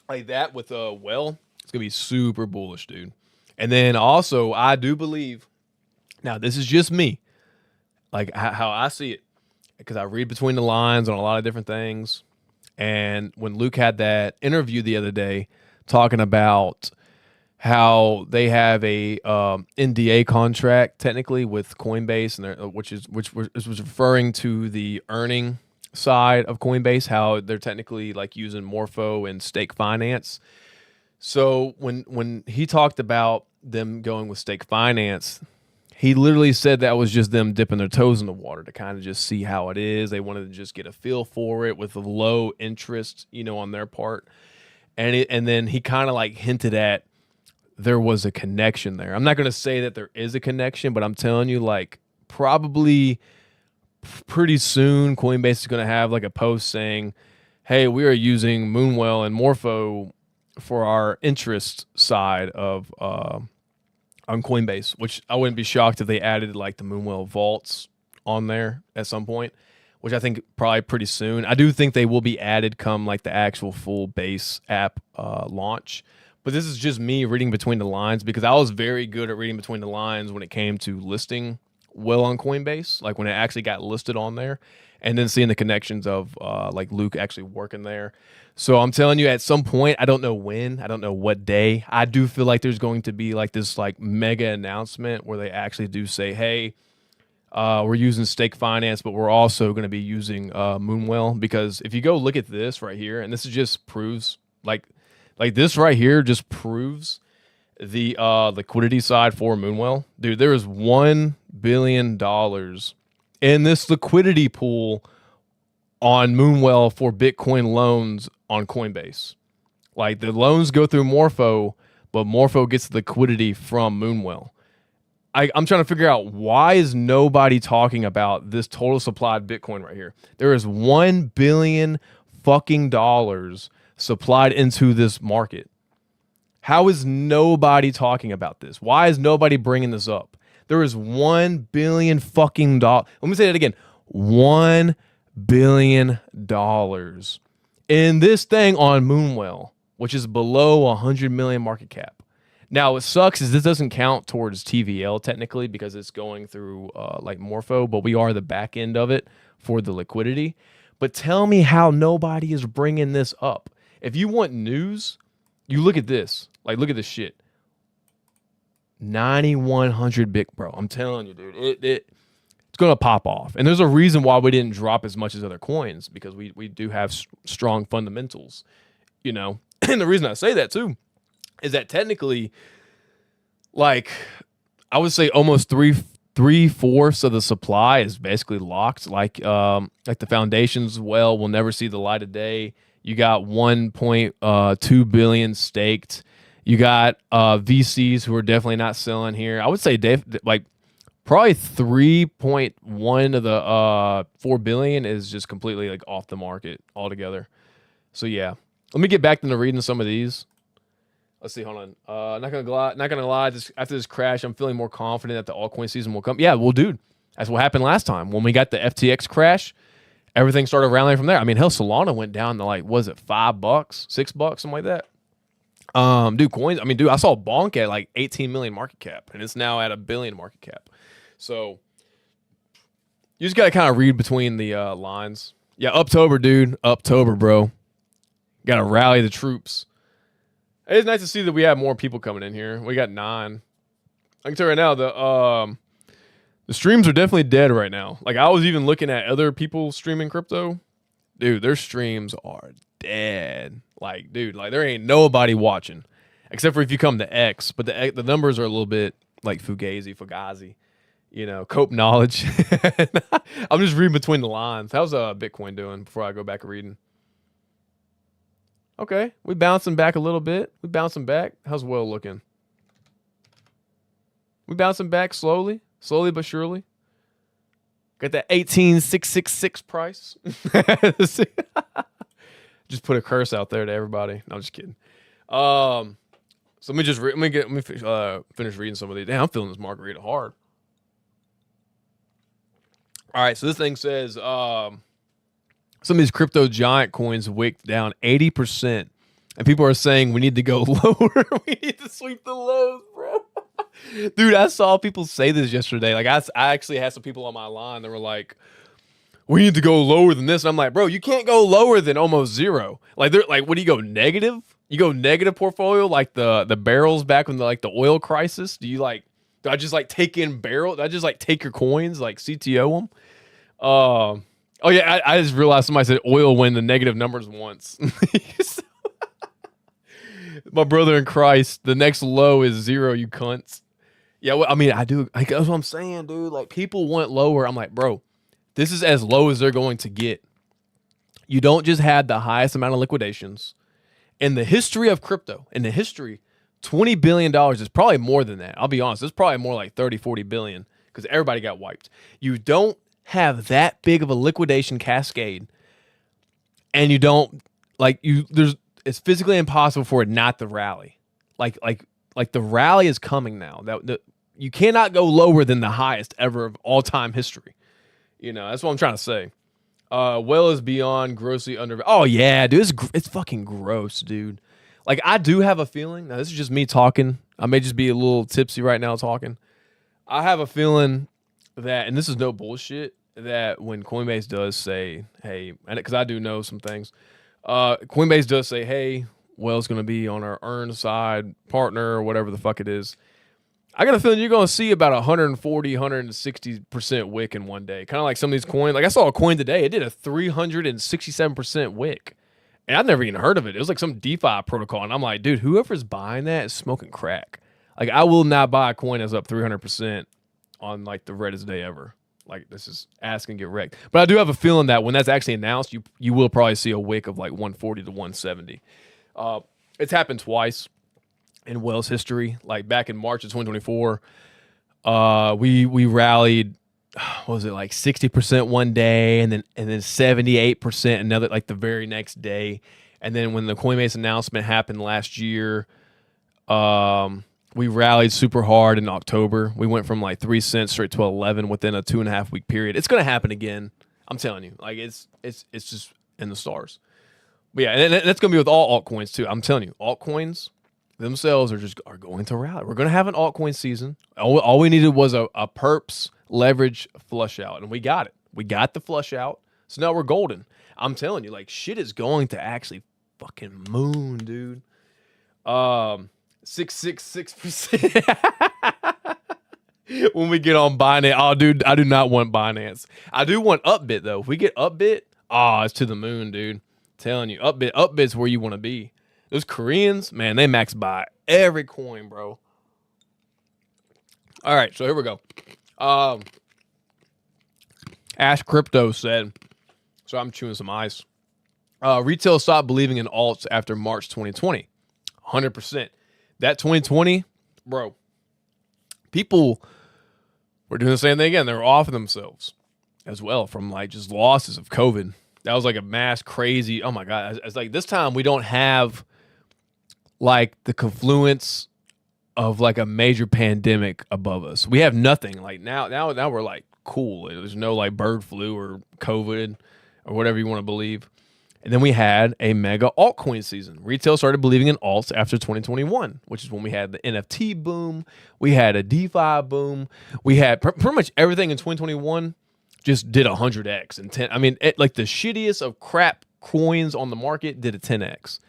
like that with well, it's gonna be super bullish, dude. And then also I do believe, now this is just me, like how I see it, because I read between the lines on a lot of different things. And when Luke had that interview the other day talking about how they have a NDA contract technically with Coinbase, and which was referring to the earning side of Coinbase, how they're technically like using Morpho and stake finance. So when he talked about them going with stake finance, he literally said that was just them dipping their toes in the water to kind of just see how it is. They wanted to just get a feel for it with a low interest, on their part. And then he kind of like hinted at there was a connection there. I'm not going to say that there is a connection, but I'm telling you, like, probably pretty soon Coinbase is going to have like a post saying, hey, we are using Moonwell and Morpho for our interest side of on Coinbase, which I wouldn't be shocked if they added like the Moonwell vaults on there at some point, which I think probably pretty soon. I do think they will be added come like the actual full base app launch. But this is just me reading between the lines, because I was very good at reading between the lines when it came to listing well on Coinbase, like when it actually got listed on there, and then seeing the connections of like Luke actually working there. So I'm telling you, at some point, I don't know when, I don't know what day, I do feel like there's going to be like this like mega announcement where they actually do say, hey, we're using stake finance, but we're also going to be using Moonwell. Because if you go look at this right here, and this is just proves like this right here just proves the liquidity side for Moonwell. Dude, there is $1 billion in this liquidity pool on Moonwell for Bitcoin loans on Coinbase. Like, the loans go through Morpho, but Morpho gets the liquidity from Moonwell. I'm trying to figure out, why is nobody talking about this total supplied Bitcoin right here? There is $1 billion fucking dollars supplied into this market. How is nobody talking about this? Why is nobody bringing this up? There is $1 billion fucking dollars. Let me say that again. $1 billion in this thing on Moonwell, which is below 100 million market cap. Now, what sucks is this doesn't count towards TVL technically because it's going through like Morpho, but we are the back end of it for the liquidity. But tell me how nobody is bringing this up. If you want news, you look at this. Like, look at this shit. 9,100 Bic, bro. I'm telling you, dude. It's going to pop off. And there's a reason why we didn't drop as much as other coins, because we do have strong fundamentals, you know. And the reason I say that, too, is that technically, like, I would say almost three-fourths of the supply is basically locked. Like the foundations well will never see the light of day. You got 1.2 billion staked. You got VCs who are definitely not selling here. I would say like probably 3.1 of the 4 billion is just completely like off the market altogether. So yeah, let me get back into reading some of these. Let's see. Hold on. Not gonna lie. Just after this crash, I'm feeling more confident that the altcoin season will come. Yeah, well, dude, that's what happened last time when we got the FTX crash. Everything started rallying from there. I mean, hell, Solana went down to like, was it $5, $6, something like that. Dude, coins. I mean, dude, I saw Bonk at like 18 million market cap, and it's now at $1 billion market cap. So you just gotta kind of read between the lines. Yeah, Uptober, dude. Uptober, bro. Gotta rally the troops. It's nice to see that we have more people coming in here. We got 9. I can tell you right now, the streams are definitely dead right now. Like, I was even looking at other people streaming crypto. Dude, their streams are dead. Like, dude, like there ain't nobody watching. Except for if you come to X. But the numbers are a little bit like Fugazi. You know, Cope knowledge. I'm just reading between the lines. How's Bitcoin doing before I go back reading? Okay, we bouncing back a little bit. We bouncing back. How's Well looking? We bouncing back slowly but surely. Got that 18,666 price. Just put a curse out there to everybody. No, I'm just kidding. So let me finish reading some of these. Damn, I'm feeling this margarita hard. All right, so this thing says some of these crypto giant coins wicked down 80%. And people are saying we need to go lower. We need to sweep the lows, bro. Dude, I saw people say this yesterday. Like, I actually had some people on my line that were like, we need to go lower than this. And I'm like, bro, you can't go lower than almost zero. Like, they're like, what do you go, negative? You go negative portfolio like the barrels back when the oil crisis? Do I just like take in barrel? Do I just like take your coins, like CTO them? Oh yeah, I just realized somebody said oil when the negative numbers once. My brother in Christ, the next low is 0, you cunts. Yeah, well, I mean, I do. Like, that's what I'm saying, dude. Like, people want lower. I'm like, bro, this is as low as they're going to get. You don't just have the highest amount of liquidations. In the history of crypto, $20 billion is probably more than that. I'll be honest. It's probably more like 30, 40 billion because everybody got wiped. You don't have that big of a liquidation cascade, and you don't it's physically impossible for it not to rally. Like the rally is coming now. You cannot go lower than the highest ever of all time history. You know, that's what I'm trying to say. Well is beyond grossly under. Oh yeah, dude, it's fucking gross, dude. Like, I do have a feeling. Now, this is just me talking. I may just be a little tipsy right now talking. I have a feeling that, and this is no bullshit, that when Coinbase does say, hey, because I do know some things, Coinbase does say, hey, Well's going to be on our earn side partner or whatever the fuck it is. I got a feeling you're going to see about 140, 160% wick in one day. Kind of like some of these coins. Like, I saw a coin today. It did a 367% wick. And I've never even heard of it. It was like some DeFi protocol. And I'm like, dude, whoever's buying that is smoking crack. Like, I will not buy a coin that's up 300% on like the reddest day ever. Like, this is ask and get wrecked. But I do have a feeling that when that's actually announced, you will probably see a wick of like 140 to 170. It's happened twice in Well's history. Like, back in March of 2024, we rallied, what was it, like 60% one day, and then 78% another, like the very next day. And then when the Coinbase announcement happened last year, we rallied super hard in October. We went from like 3 cents straight to 11 within a 2.5 week period. It's gonna happen again. I'm telling you. Like, it's just in the stars. But yeah, and that's gonna be with all altcoins too. I'm telling you, altcoins, themselves are going to rally. We're going to have an altcoin season. All we needed was a perps leverage flush out, and we got it. We got the flush out, so now we're golden. I'm telling you, like, shit is going to actually fucking moon, dude. 666%. When we get on Binance, oh, dude, I do not want Binance. I do want Upbit though. If we get Upbit, it's to the moon, dude. I'm telling you, Upbit's where you want to be. Those Koreans, man, they max buy every coin, bro. All right, so here we go. Ash Crypto said, so I'm chewing some ice. Retail stopped believing in alts after March 2020. 100%. That 2020, bro, people were doing the same thing again. They were offing themselves as well from like just losses of COVID. That was like a mass crazy. Oh my God. It's like this time we don't have like the confluence of like a major pandemic above us. We have nothing. Like now we're like cool. There's no like bird flu or COVID or whatever you want to believe. And then we had a mega altcoin season. Retail started believing in alts after 2021, which is when we had the NFT boom. We had a DeFi boom. We had pretty much everything in 2021 just did 100x and 10. I mean, like the shittiest of crap coins on the market did a 10x.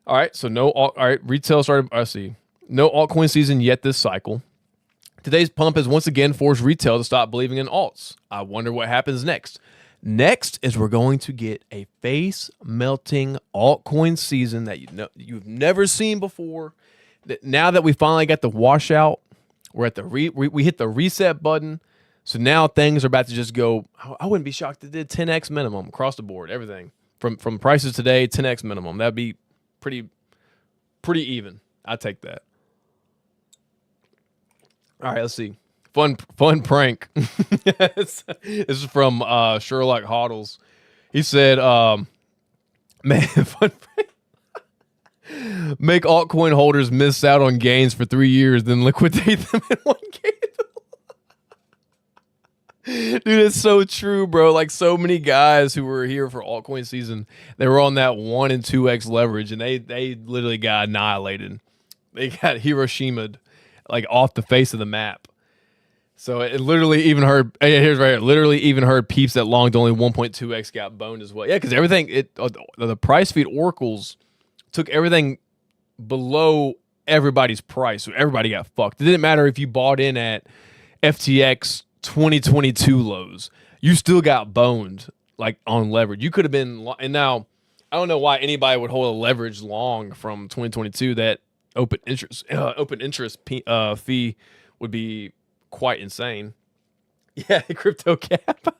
All right, so retail started, I see. No altcoin season yet this cycle. Today's pump has once again forced retail to stop believing in alts. I wonder what happens next. Next is we're going to get a face-melting altcoin season that you've never seen before. That now that we finally got the washout, we're at the we hit the reset button. So now things are about to just go. I wouldn't be shocked if it did 10x minimum across the board. Everything from prices today, 10x minimum. That'd be pretty even. I'd take that. All right, let's see. Fun prank. This is from Sherlock Hoddles. He said, man, fun prank. Make altcoin holders miss out on gains for 3 years, then liquidate them in one candle. Dude, it's so true, bro. Like so many guys who were here for altcoin season, they were on that 1 and 2x leverage, and they literally got annihilated. They got Hiroshimaed like off the face of the map. So it literally even heard, here's right here, literally even heard peeps that longed only 1.2x got boned as well. Yeah, because everything, the price feed oracles took everything below everybody's price. So everybody got fucked. It didn't matter if you bought in at FTX 2022 lows. You still got boned like on leverage. You could have been, and now I don't know why anybody would hold a leverage long from 2022. That open interest fee would be quite insane. Yeah, crypto cap.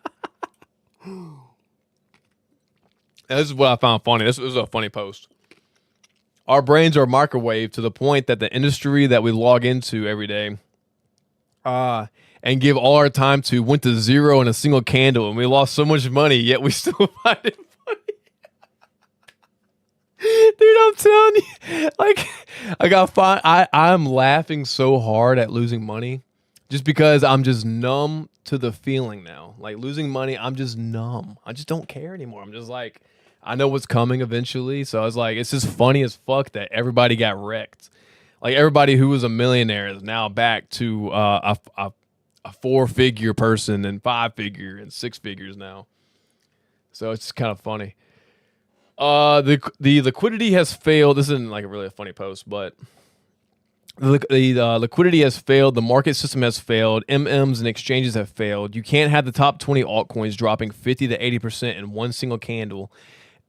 This is what I found funny. This was a funny post. Our brains are microwave to the point that the industry that we log into every day and give all our time to went to zero in a single candle, and we lost so much money, yet we still find it funny. Dude, I'm telling you, like, I'm laughing so hard at losing money just because I'm just numb to the feeling now. Like losing money, I'm just numb. I just don't care anymore. I'm just like, I know what's coming eventually. So I was like, it's just funny as fuck that everybody got wrecked. Like everybody who was a millionaire is now back to a 4-figure person and 5-figure and 6 figures now. So it's kind of funny. The liquidity has failed. This isn't like really a funny post, but the liquidity has failed. The market system has failed. MMs and exchanges have failed. You can't have the top 20 altcoins dropping 50 to 80% in one single candle.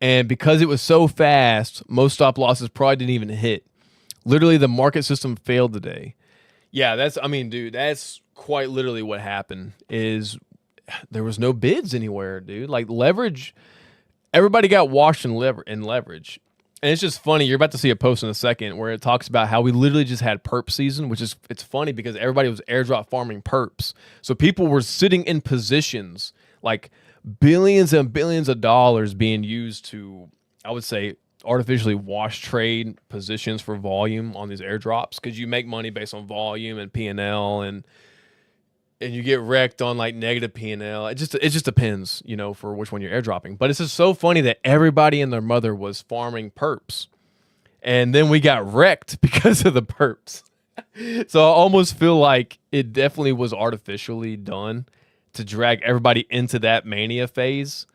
And because it was so fast, most stop losses probably didn't even hit. Literally, the market system failed today. Yeah, that's quite literally what happened. Is there was no bids anywhere, dude. Like leverage, everybody got washed in leverage. And it's just funny. You're about to see a post in a second where it talks about how we literally just had perp season, it's funny because everybody was airdrop farming perps. So people were sitting in positions like billions and billions of dollars being used to, I would say, artificially wash trade positions for volume on these airdrops because you make money based on volume and P&L and you get wrecked on like negative P&L. It just depends, for which one you're airdropping. But it's just so funny that everybody and their mother was farming perps. And then we got wrecked because of the perps. So I almost feel like it definitely was artificially done to drag everybody into that mania phase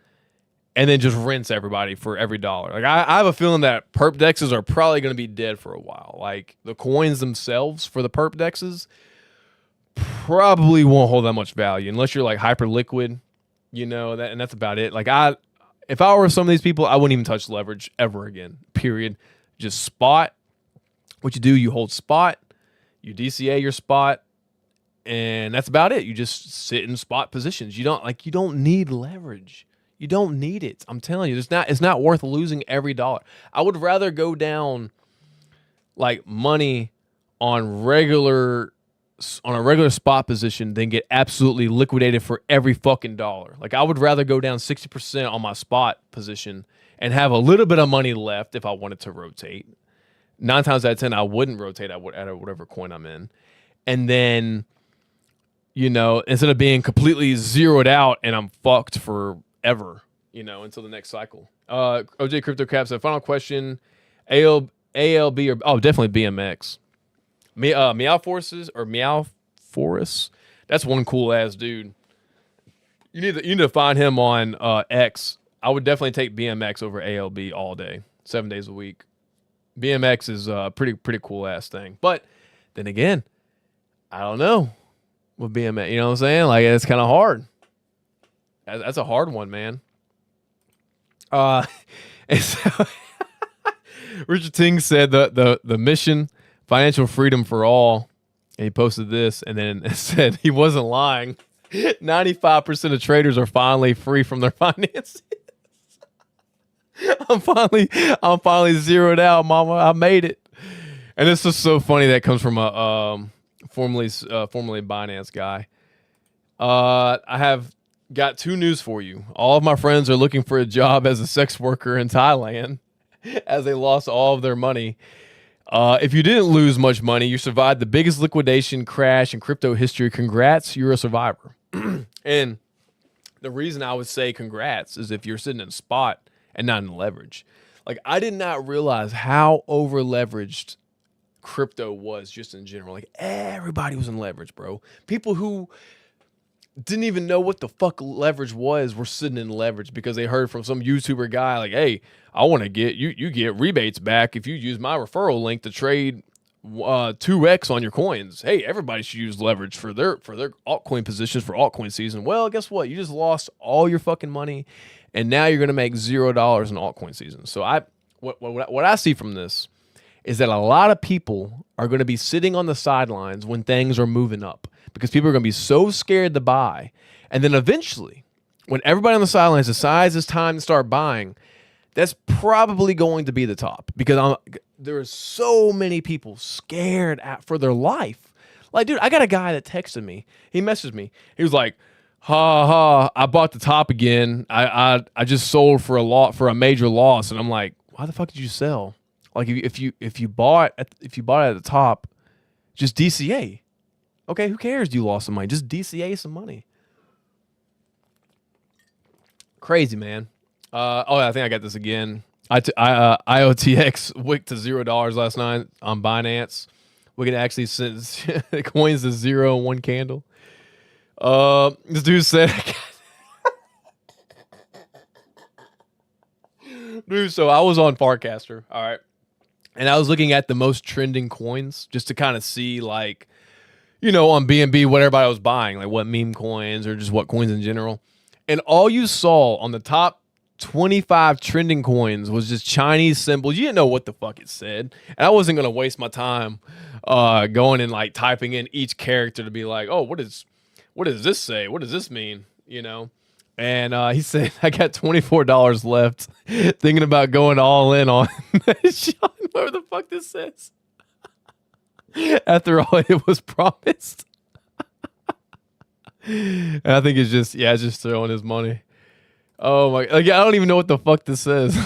and then just rinse everybody for every dollar. Like I have a feeling that perp dexes are probably going to be dead for a while. Like the coins themselves for the perp dexes probably won't hold that much value unless you're like hyper liquid, that, and that's about it. Like if I were some of these people, I wouldn't even touch leverage ever again. Period. Just spot. What you do, you hold spot, you DCA your spot, and that's about it. You just sit in spot positions. You don't need leverage. You don't need it. I'm telling you, it's not worth losing every dollar. I would rather go down like money on a regular spot position than get absolutely liquidated for every fucking dollar. Like I would rather go down 60% on my spot position and have a little bit of money left if I wanted to rotate. 9 times out of 10, I wouldn't rotate at whatever coin I'm in. And then, instead of being completely zeroed out and I'm fucked forever, until the next cycle. OJ Crypto Cap said, final question, ALB or, definitely BMX. Meow Forest. That's one cool ass dude. You need to find him on X. I would definitely take BMX over ALB all day, 7 days a week. BMX is a pretty cool ass thing. But then again, I don't know with BMX. You know what I'm saying? Like it's kind of hard. That's a hard one, man. And so Richard Ting said the mission, financial freedom for all. And he posted this and then it said he wasn't lying. 95% of traders are finally free from their finances. I'm finally zeroed out, mama. I made it. And this is so funny that comes from a formerly Binance guy. I have got 2 news for you. All of my friends are looking for a job as a sex worker in Thailand as they lost all of their money. If you didn't lose much money, you survived the biggest liquidation crash in crypto history. Congrats, you're a survivor. And the reason I would say congrats is if you're sitting in spot and not in leverage. Like I did not realize how over leveraged crypto was just in general. Like everybody was in leverage, bro. People who didn't even know what the fuck leverage was were sitting in leverage because they heard from some YouTuber guy like, hey, I want to get you get rebates back if you use my referral link to trade 2x on your coins. Hey, everybody should use leverage for their altcoin positions for altcoin season. Well, guess what? You just lost all your fucking money and now you're going to make $0 in altcoin season. So what I see from this is that a lot of people are going to be sitting on the sidelines when things are moving up because people are going to be so scared to buy. And then eventually, when everybody on the sidelines decides it's time to start buying, that's probably going to be the top because there are so many people scared for their life. Like, dude, I got a guy that texted me. He messaged me. He was like, I bought the top again. I just sold for a major loss. And I'm like, why the fuck did you sell? Like if you bought at the top, just DCA. Okay, who cares? You lost some money. Just DCA some money. Crazy, man. I think I got this again. IOTX wicked to $0 last night on Binance. We can actually send coins to 0 in one candle. This dude said, dude. So I was on Farcaster, all right, and I was looking at the most trending coins just to kind of see, like, on BNB what everybody was buying, like what meme coins or just what coins in general. And all you saw on the top 25 trending coins was just Chinese symbols. You didn't know what the fuck it said. And I wasn't going to waste my time going and like typing in each character to be like, oh, what does this say? What does this mean? And he said, I got $24 left thinking about going all in on whatever the fuck this says. After all, it was promised. And I think it's just throwing his money. Oh my! Like, I don't even know what the fuck this says.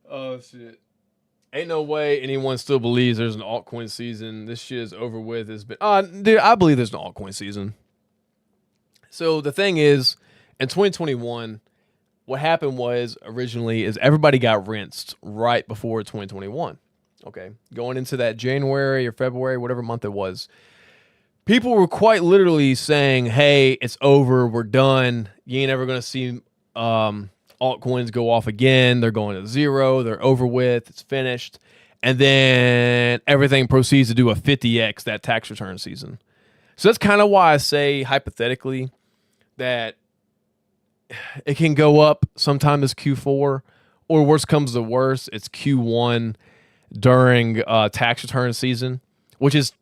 Oh shit! Ain't no way anyone still believes there's an altcoin season. This shit is over with. It's been dude, I believe there's an altcoin season. So the thing is, in 2021, what happened was originally is everybody got rinsed right before 2021. Okay, going into that January or February, whatever month it was, people were quite literally saying, "Hey, it's over. We're done. You ain't ever gonna see altcoins go off again. They're going to zero. They're over with. It's finished." And then everything proceeds to do a 50x that tax return season. So that's kind of why I say hypothetically that it can go up sometime this Q4, or worst comes to worst, it's Q1 during tax return season, which is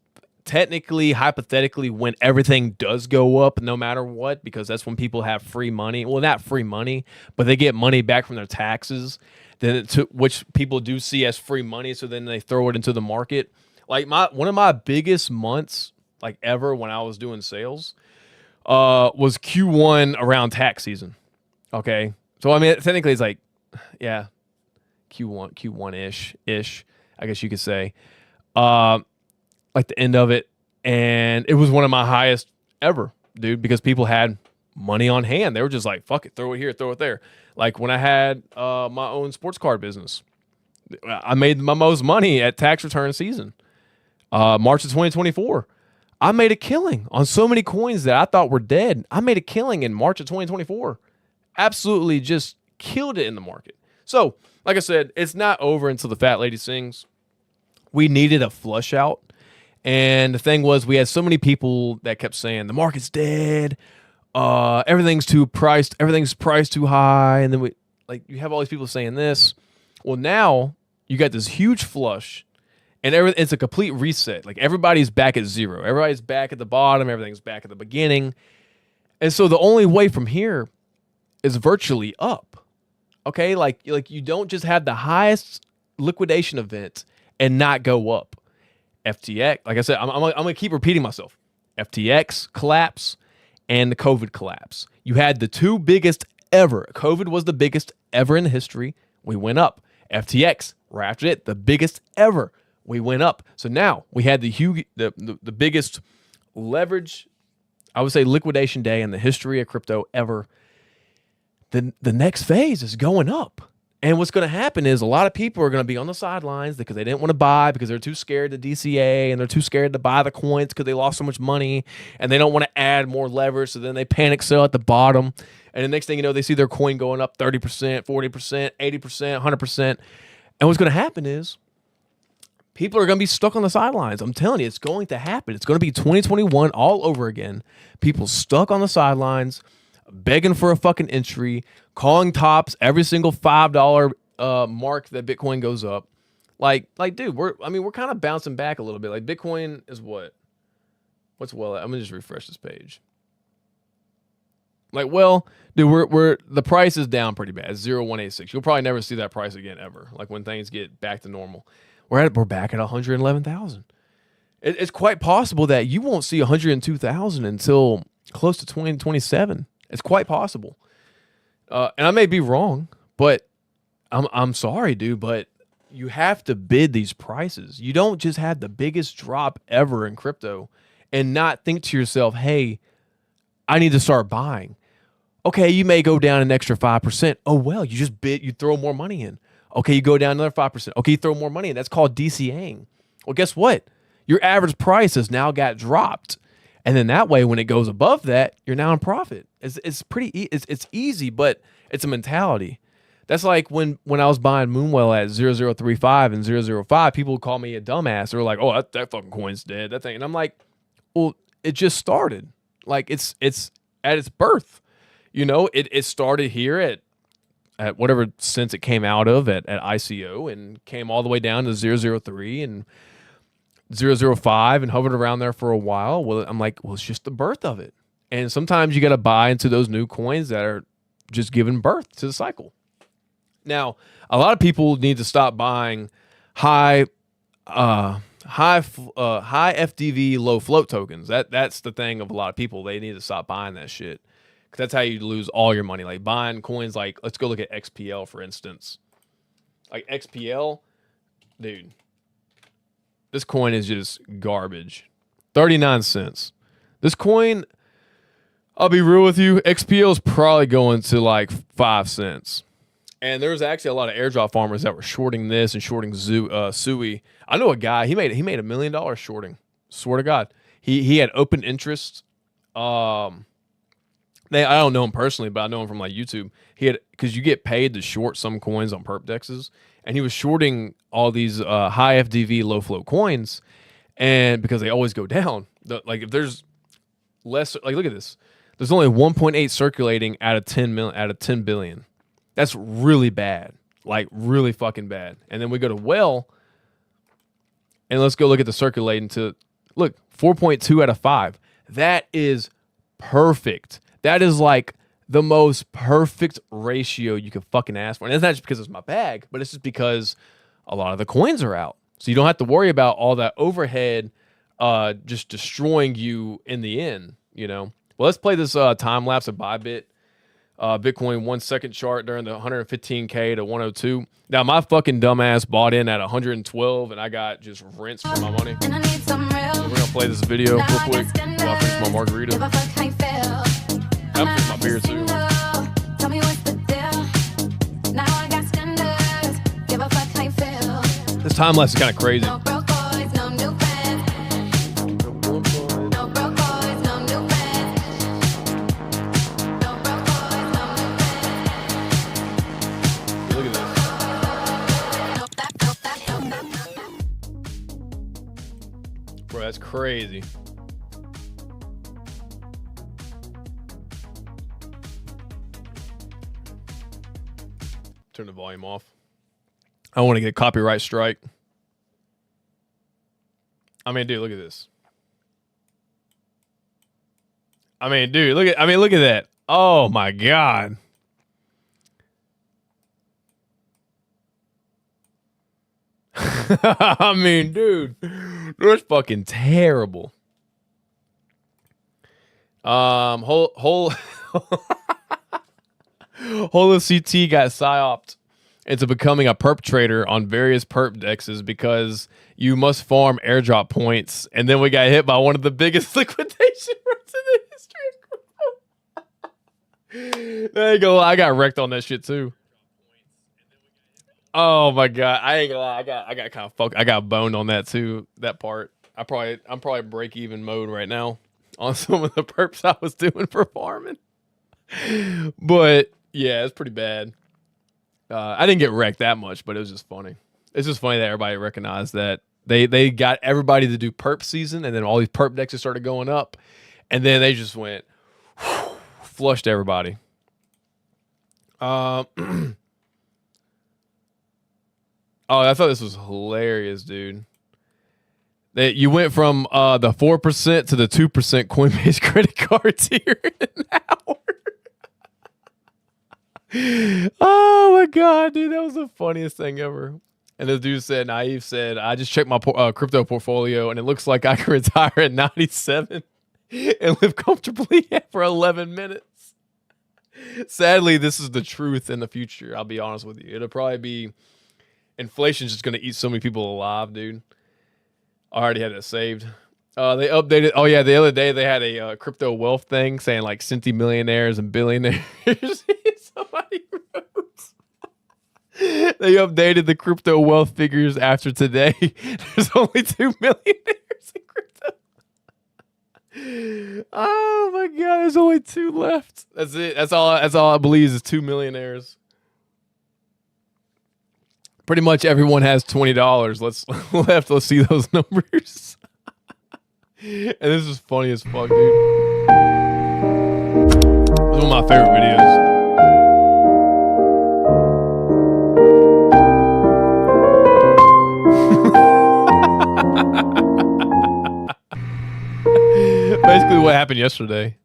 technically, hypothetically, when everything does go up, no matter what, because that's when people have free money. Well, not free money, but they get money back from their taxes, which people do see as free money. So then they throw it into the market. Like one of my biggest months, like ever, when I was doing sales, was Q1 around tax season. Okay, so I mean, technically, it's like, yeah, Q1 ish. I guess you could say. Like the end of it, and it was one of my highest ever, dude, because people had money on hand. They were just like, fuck it, throw it here, throw it there. Like when I had my own sports card business, I made my most money at tax return season, March of 2024. I made a killing on so many coins that I thought were dead. I made a killing in March of 2024. Absolutely just killed it in the market. So, like I said, it's not over until the fat lady sings. We needed a flush out. And the thing was, we had so many people that kept saying the market's dead, everything's priced too high, and then you have all these people saying this. Well, now you got this huge flush, and it's a complete reset. Like everybody's back at zero, everybody's back at the bottom, everything's back at the beginning, and so the only way from here is virtually up. Okay, like you don't just have the highest liquidation event and not go up. FTX, like I said, I'm going to keep repeating myself. FTX collapse and the COVID collapse. You had the two biggest ever. COVID was the biggest ever in history. We went up. FTX, right after it, the biggest ever. We went up. So now we had the biggest leverage, I would say liquidation day in the history of crypto ever. The next phase is going up. And what's going to happen is a lot of people are going to be on the sidelines because they didn't want to buy because they're too scared to DCA and they're too scared to buy the coins because they lost so much money and they don't want to add more leverage. So then they panic sell at the bottom. And the next thing you know, they see their coin going up 30%, 40%, 80%, 100%. And what's going to happen is people are going to be stuck on the sidelines. I'm telling you, it's going to happen. It's going to be 2021 all over again. People stuck on the sidelines, begging for a fucking entry, calling tops every single $5 mark that Bitcoin goes up. Like, dude, we're kind of bouncing back a little bit. Like Bitcoin is what's well, I'm gonna just refresh this page. Like, well, dude, we're the price is down pretty bad. It's 0.186. You'll probably never see that price again ever. Like when things get back to normal, we're back at 111,000. It's quite possible that you won't see 102,000 until close to 2027. It's quite possible. And I may be wrong, but I'm sorry, dude, but you have to bid these prices. You don't just have the biggest drop ever in crypto and not think to yourself, hey, I need to start buying. Okay, you may go down an extra 5%. Oh, well, you just bid, you throw more money in. Okay, you go down another 5%. Okay, you throw more money in. That's called DCAing. Well, guess what? Your average price has now got dropped. And then that way, when it goes above that, you're now in profit. It's pretty it's easy, but it's a mentality. That's like when I was buying Moonwell at 0035 and 005, people would call me a dumbass. They were like, "Oh, that fucking coin's dead." That thing, and I'm like, "Well, it just started. Like it's at its birth. You know, it started here at whatever sense it came out of at ICO and came all the way down to 003 and 005 and hovered around there for a while. Well, I'm like, well, it's just the birth of it. And sometimes you got to buy into those new coins that are just giving birth to the cycle. Now, a lot of people need to stop buying high FDV low float tokens. That's the thing of a lot of people. They need to stop buying that shit. 'Cause that's how you lose all your money. Like buying coins like, let's go look at XPL, for instance. Like XPL, dude, this coin is just garbage. 39 cents. This coin, I'll be real with you. XPO is probably going to like 5 cents. And there was actually a lot of airdrop farmers that were shorting this and shorting Sui. I know a guy, he made $1 million shorting. Swear to God. He had open interest. I don't know him personally, but I know him from like YouTube. He had, because you get paid to short some coins on perp dexes, and he was shorting all these high FDV low flow coins, and because they always go down. Like if there's less, like look at this. There's only 1.8 circulating out of 10 billion. That's really bad. Like really fucking bad. And then we go to Well, and let's go look at the circulating to look 4.2 out of 5. That is perfect. That is like the most perfect ratio you could fucking ask for. And it's not just because it's my bag, but it's just because a lot of the coins are out. So you don't have to worry about all that overhead just destroying you in the end, you know? Well, let's play this time lapse of Bybit. Bitcoin 1 second chart during the 115K to 102. Now, my fucking dumbass bought in at 112 and I got just rinsed for my money. So we're going to play this video real quick while I finish my margarita. I'm finish my beer too. This time lapse is kind of crazy. Bro, that's crazy. Turn the volume off. I want to get a copyright strike. I mean, dude, look at this. I mean, dude, look at that. Oh my God. I mean, dude, that's fucking terrible. Whole CT got psyoped into becoming a perp trader on various perp dexes because you must farm airdrop points, and then we got hit by one of the biggest liquidation runs in the history of crypto. There you go. I got wrecked on that shit too. Oh my God. I ain't gonna lie. I got kind of fucked. I got boned on that too. That part. I'm probably break even mode right now on some of the perps I was doing for farming. But yeah, it's pretty bad. I didn't get wrecked that much, but it was just funny. It's just funny that everybody recognized that they got everybody to do perp season, and then all these perp dexes started going up, and then they just went flushed everybody. Oh, I thought this was hilarious, dude. That you went from the 4% to the 2% Coinbase credit card tier in an hour. Oh my God, dude, that was the funniest thing ever. And the dude said, Naive said, I just checked my crypto portfolio and it looks like I can retire at 97 and live comfortably for 11 minutes. Sadly, this is the truth in the future. I'll be honest with you. It'll probably be inflation's just going to eat so many people alive, dude. I already had it saved. They updated. Oh, yeah. The other day they had a crypto wealth thing saying like centimillionaires and billionaires. Somebody wrote. They updated the crypto wealth figures after today. There's only 2 millionaires in crypto. Oh, my God. There's only 2 left. That's it. That's all I believe is 2 millionaires. Pretty much everyone has $20 let's see those numbers. And this is funny as fuck, dude. It's one of my favorite videos. Basically what happened yesterday.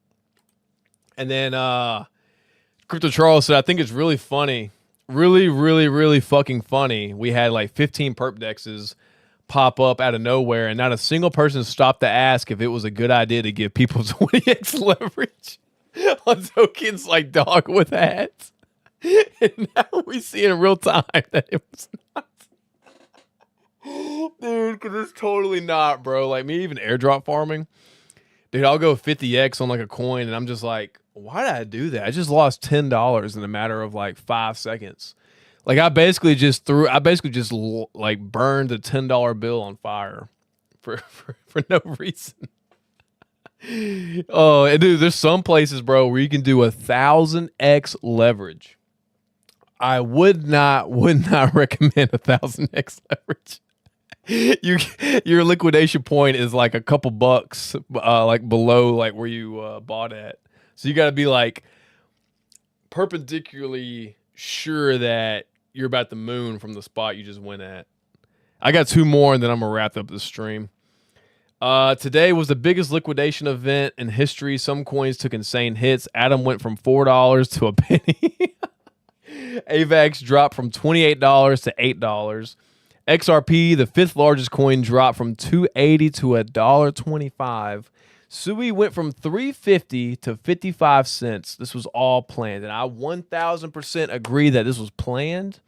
And then Crypto Charles said, I think it's really funny. Really, really, really fucking funny. We had like 15 perp dexes pop up out of nowhere, and not a single person stopped to ask if it was a good idea to give people 20x leverage on tokens like dog with hats. And now we see in real time that it was not. Dude, because it's totally not, bro. Like me even airdrop farming. Dude, I'll go 50x on like a coin, and I'm just like, why did I do that? I just lost $10 in a matter of like 5 seconds. Like I basically just like burned a $10 bill on fire for no reason. Oh, and dude, there's some places, bro, where you can do 1,000x leverage. I would not recommend 1,000x leverage. Your liquidation point is like a couple bucks, like below like where you bought at. So you got to be like perpendicularly sure that you're about the moon from the spot you just went at. I got two more, and then I'm gonna wrap up the stream. Today was the biggest liquidation event in history. Some coins took insane hits. Atom went from $4 to a penny. AVAX dropped from $28 to $8. XRP, the fifth largest coin, dropped from $2.80 to $1.25. Sui went from $3.50 to 55 cents. This was all planned, and I 1,000% agree that this was planned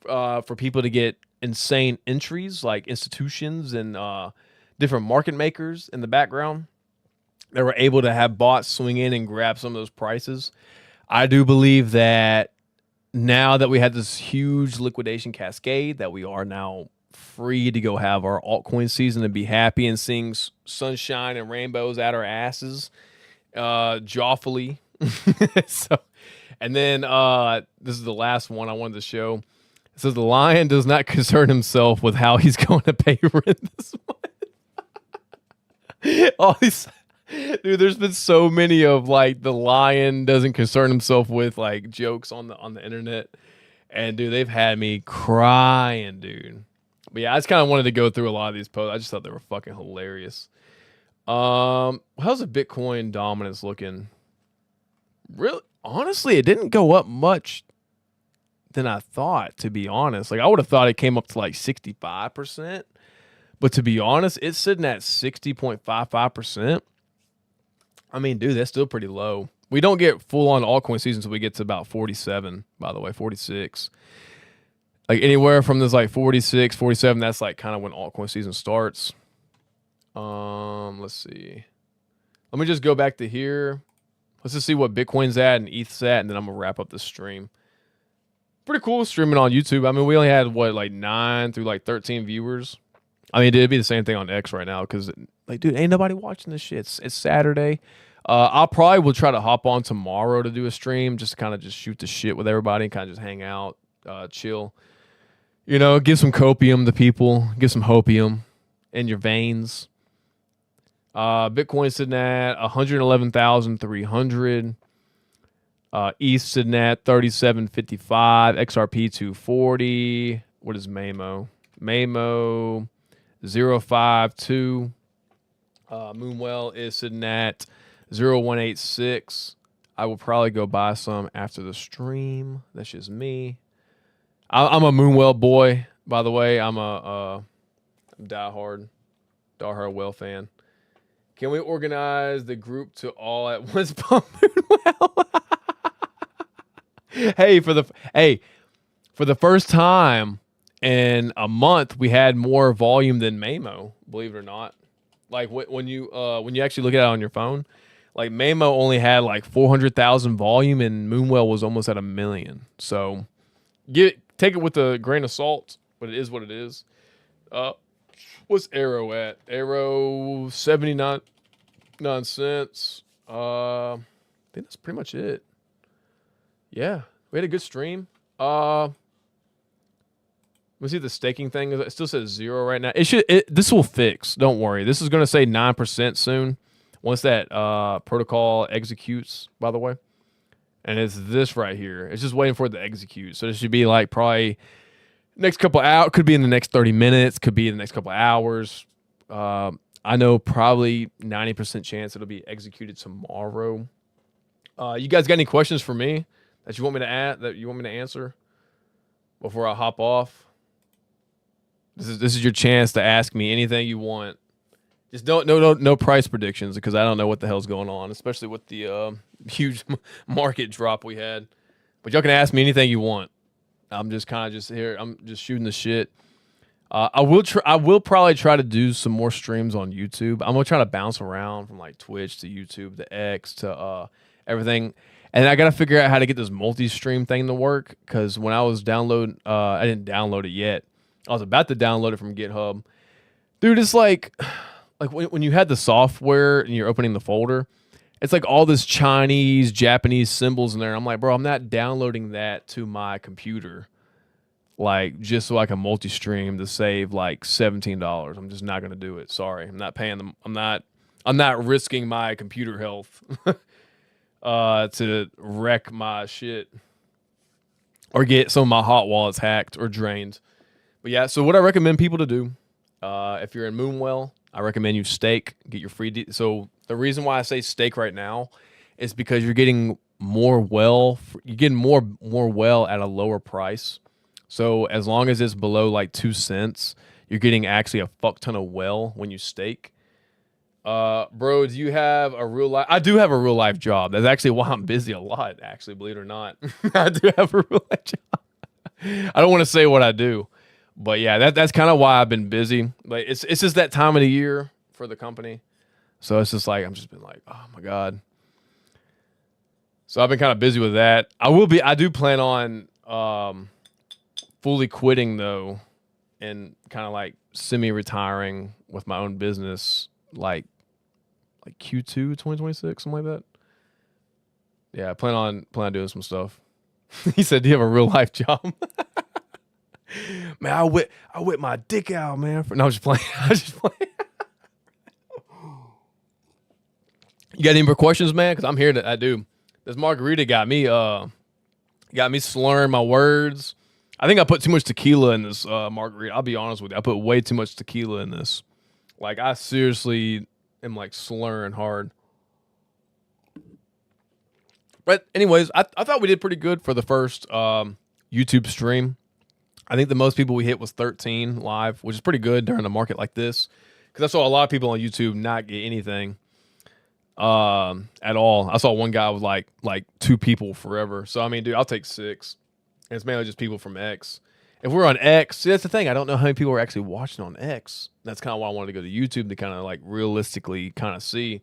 for people to get insane entries, like institutions and different market makers in the background that were able to have bots swing in and grab some of those prices. I do believe that now that we had this huge liquidation cascade, that we are now free to go have our altcoin season and be happy and sing sunshine and rainbows at our asses, joyfully. So, and then this is the last one I wanted to show. It says the lion does not concern himself with how he's going to pay rent this month. All these. Dude, there's been so many of like the lion doesn't concern himself with like jokes on the internet, and dude, they've had me crying, dude. But yeah, I just kind of wanted to go through a lot of these posts. I just thought they were fucking hilarious. How's the Bitcoin dominance looking? Really, honestly, it didn't go up much than I thought. To be honest, like I would have thought it came up to like 65%, but to be honest, it's sitting at 60.55%. I mean, dude, that's still pretty low. We don't get full-on altcoin season until we get to about 47, by the way, 46. Like anywhere from this like 46, 47, that's like kind of when altcoin season starts. Let's see. Let me just go back to here. Let's just see what Bitcoin's at and ETH's at, and then I'm going to wrap up the stream. Pretty cool streaming on YouTube. I mean, we only had, what, like 9 through like 13 viewers. I mean, it'd be the same thing on X right now because, like, dude, ain't nobody watching this shit. It's Saturday. I'll probably will try to hop on tomorrow to do a stream just to kind of just shoot the shit with everybody and kind of just hang out, chill. You know, give some copium to people. Give some hopium in your veins. Bitcoin sitting at 111,300. ETH sitting at 37.55. XRP 240. What is Mamo? Mamo 0.52. Moonwell is sitting at 0.186. I will probably go buy some after the stream. That's just me. I'm a Moonwell boy, by the way. I'm a diehard whale fan. Can we organize the group to all at once pump Moonwell? Hey, for the first time in a month, we had more volume than Mamo, believe it or not. Like when you actually look at it on your phone, like Mamo only had like 400,000 volume and Moonwell was almost at 1 million. So take it with a grain of salt, but it is what it is. What's Aero at? Aero 79 cents. I think that's pretty much it. Yeah, we had a good stream. Let's see the staking thing. It still says 0 right now. This will fix. Don't worry. This is going to say 9% soon. Once that protocol executes, by the way. And it's this right here. It's just waiting for it to execute. So it should be like probably next couple hours. Could be in the next 30 minutes. Could be in the next couple hours. I know probably 90% chance it'll be executed tomorrow. You guys got any questions for me that you want me to answer before I hop off? This is your chance to ask me anything you want. Just no price predictions because I don't know what the hell's going on, especially with the huge market drop we had. But y'all can ask me anything you want. I'm just kind of just here. I'm just shooting the shit. I will probably try to do some more streams on YouTube. I'm gonna try to bounce around from like Twitch to YouTube to X to everything. And I gotta figure out how to get this multi-stream thing to work. Because when I was downloading, I didn't download it yet. I was about to download it from GitHub. Dude, it's like when you had the software and you're opening the folder, it's like all this Chinese, Japanese symbols in there. I'm like, bro, I'm not downloading that to my computer, like just so I can multi-stream to save like $17. I'm just not gonna do it. Sorry, I'm not paying them. I'm not risking my computer health to wreck my shit or get some of my hot wallets hacked or drained. But yeah, so what I recommend people to do, if you're in Moonwell, I recommend you stake, get your free. So the reason why I say stake right now is because you're getting more well, you're getting more well at a lower price. So as long as it's below like 2 cents, you're getting actually a fuck ton of well when you stake. Bro, do you have a real life? I do have a real life job. That's actually why I'm busy a lot, actually, believe it or not. I do have a real life job. I don't want to say what I do, but yeah, that's kind of why I've been busy. Like it's just that time of the year for the company. So it's just like, I'm just been like, oh my God. So I've been kind of busy with that. I do plan on, fully quitting though, and kind of like semi-retiring with my own business, like Q2 2026, something like that. Yeah, I plan on doing some stuff. He said, "Do you have a real life job?" Man, I whip my dick out, man. No, I'm just playing. I'm just playing. You got any more questions, man? Because I'm here to. I do. This margarita got me slurring my words. I think I put too much tequila in this margarita. I'll be honest with you. I put way too much tequila in this. Like, I seriously am, like, slurring hard. But anyways, I thought we did pretty good for the first YouTube stream. I think the most people we hit was 13 live, which is pretty good during a market like this. Because I saw a lot of people on YouTube not get anything at all. I saw one guy with, like 2 people forever. So, I mean, dude, I'll take 6. And it's mainly just people from X. If we're on X, see, that's the thing. I don't know how many people are actually watching on X. That's kind of why I wanted to go to YouTube to kind of like realistically kind of see.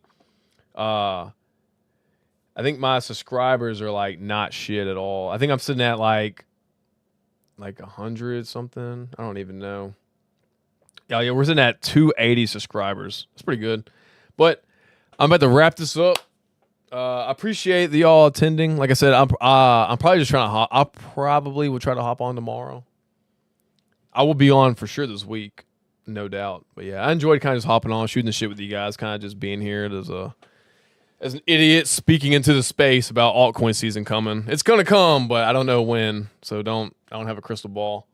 I think my subscribers are like not shit at all. I think I'm sitting at like 100 something. I don't even know. Yeah, we're sitting at 280 subscribers. That's pretty good. But I'm about to wrap this up. I appreciate the y'all attending. Like I said, I'm probably just trying to I probably will try to hop on tomorrow. I will be on for sure this week, no doubt. But yeah, I enjoyed kind of just hopping on, shooting the shit with you guys, kind of just being here as an idiot speaking into the space about altcoin season coming. It's gonna come, but I don't know when. So I don't have a crystal ball.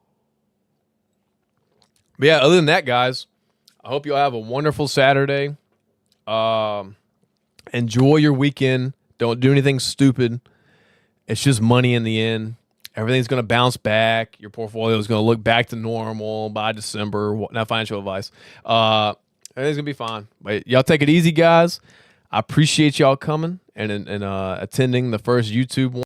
But yeah, other than that, guys, I hope you all have a wonderful Saturday. Enjoy your weekend. Don't do anything stupid. It's just money in the end. Everything's going to bounce back. Your portfolio is going to look back to normal by December. Not financial advice. Everything's going to be fine. But y'all take it easy, guys. I appreciate y'all coming and attending the first YouTube one.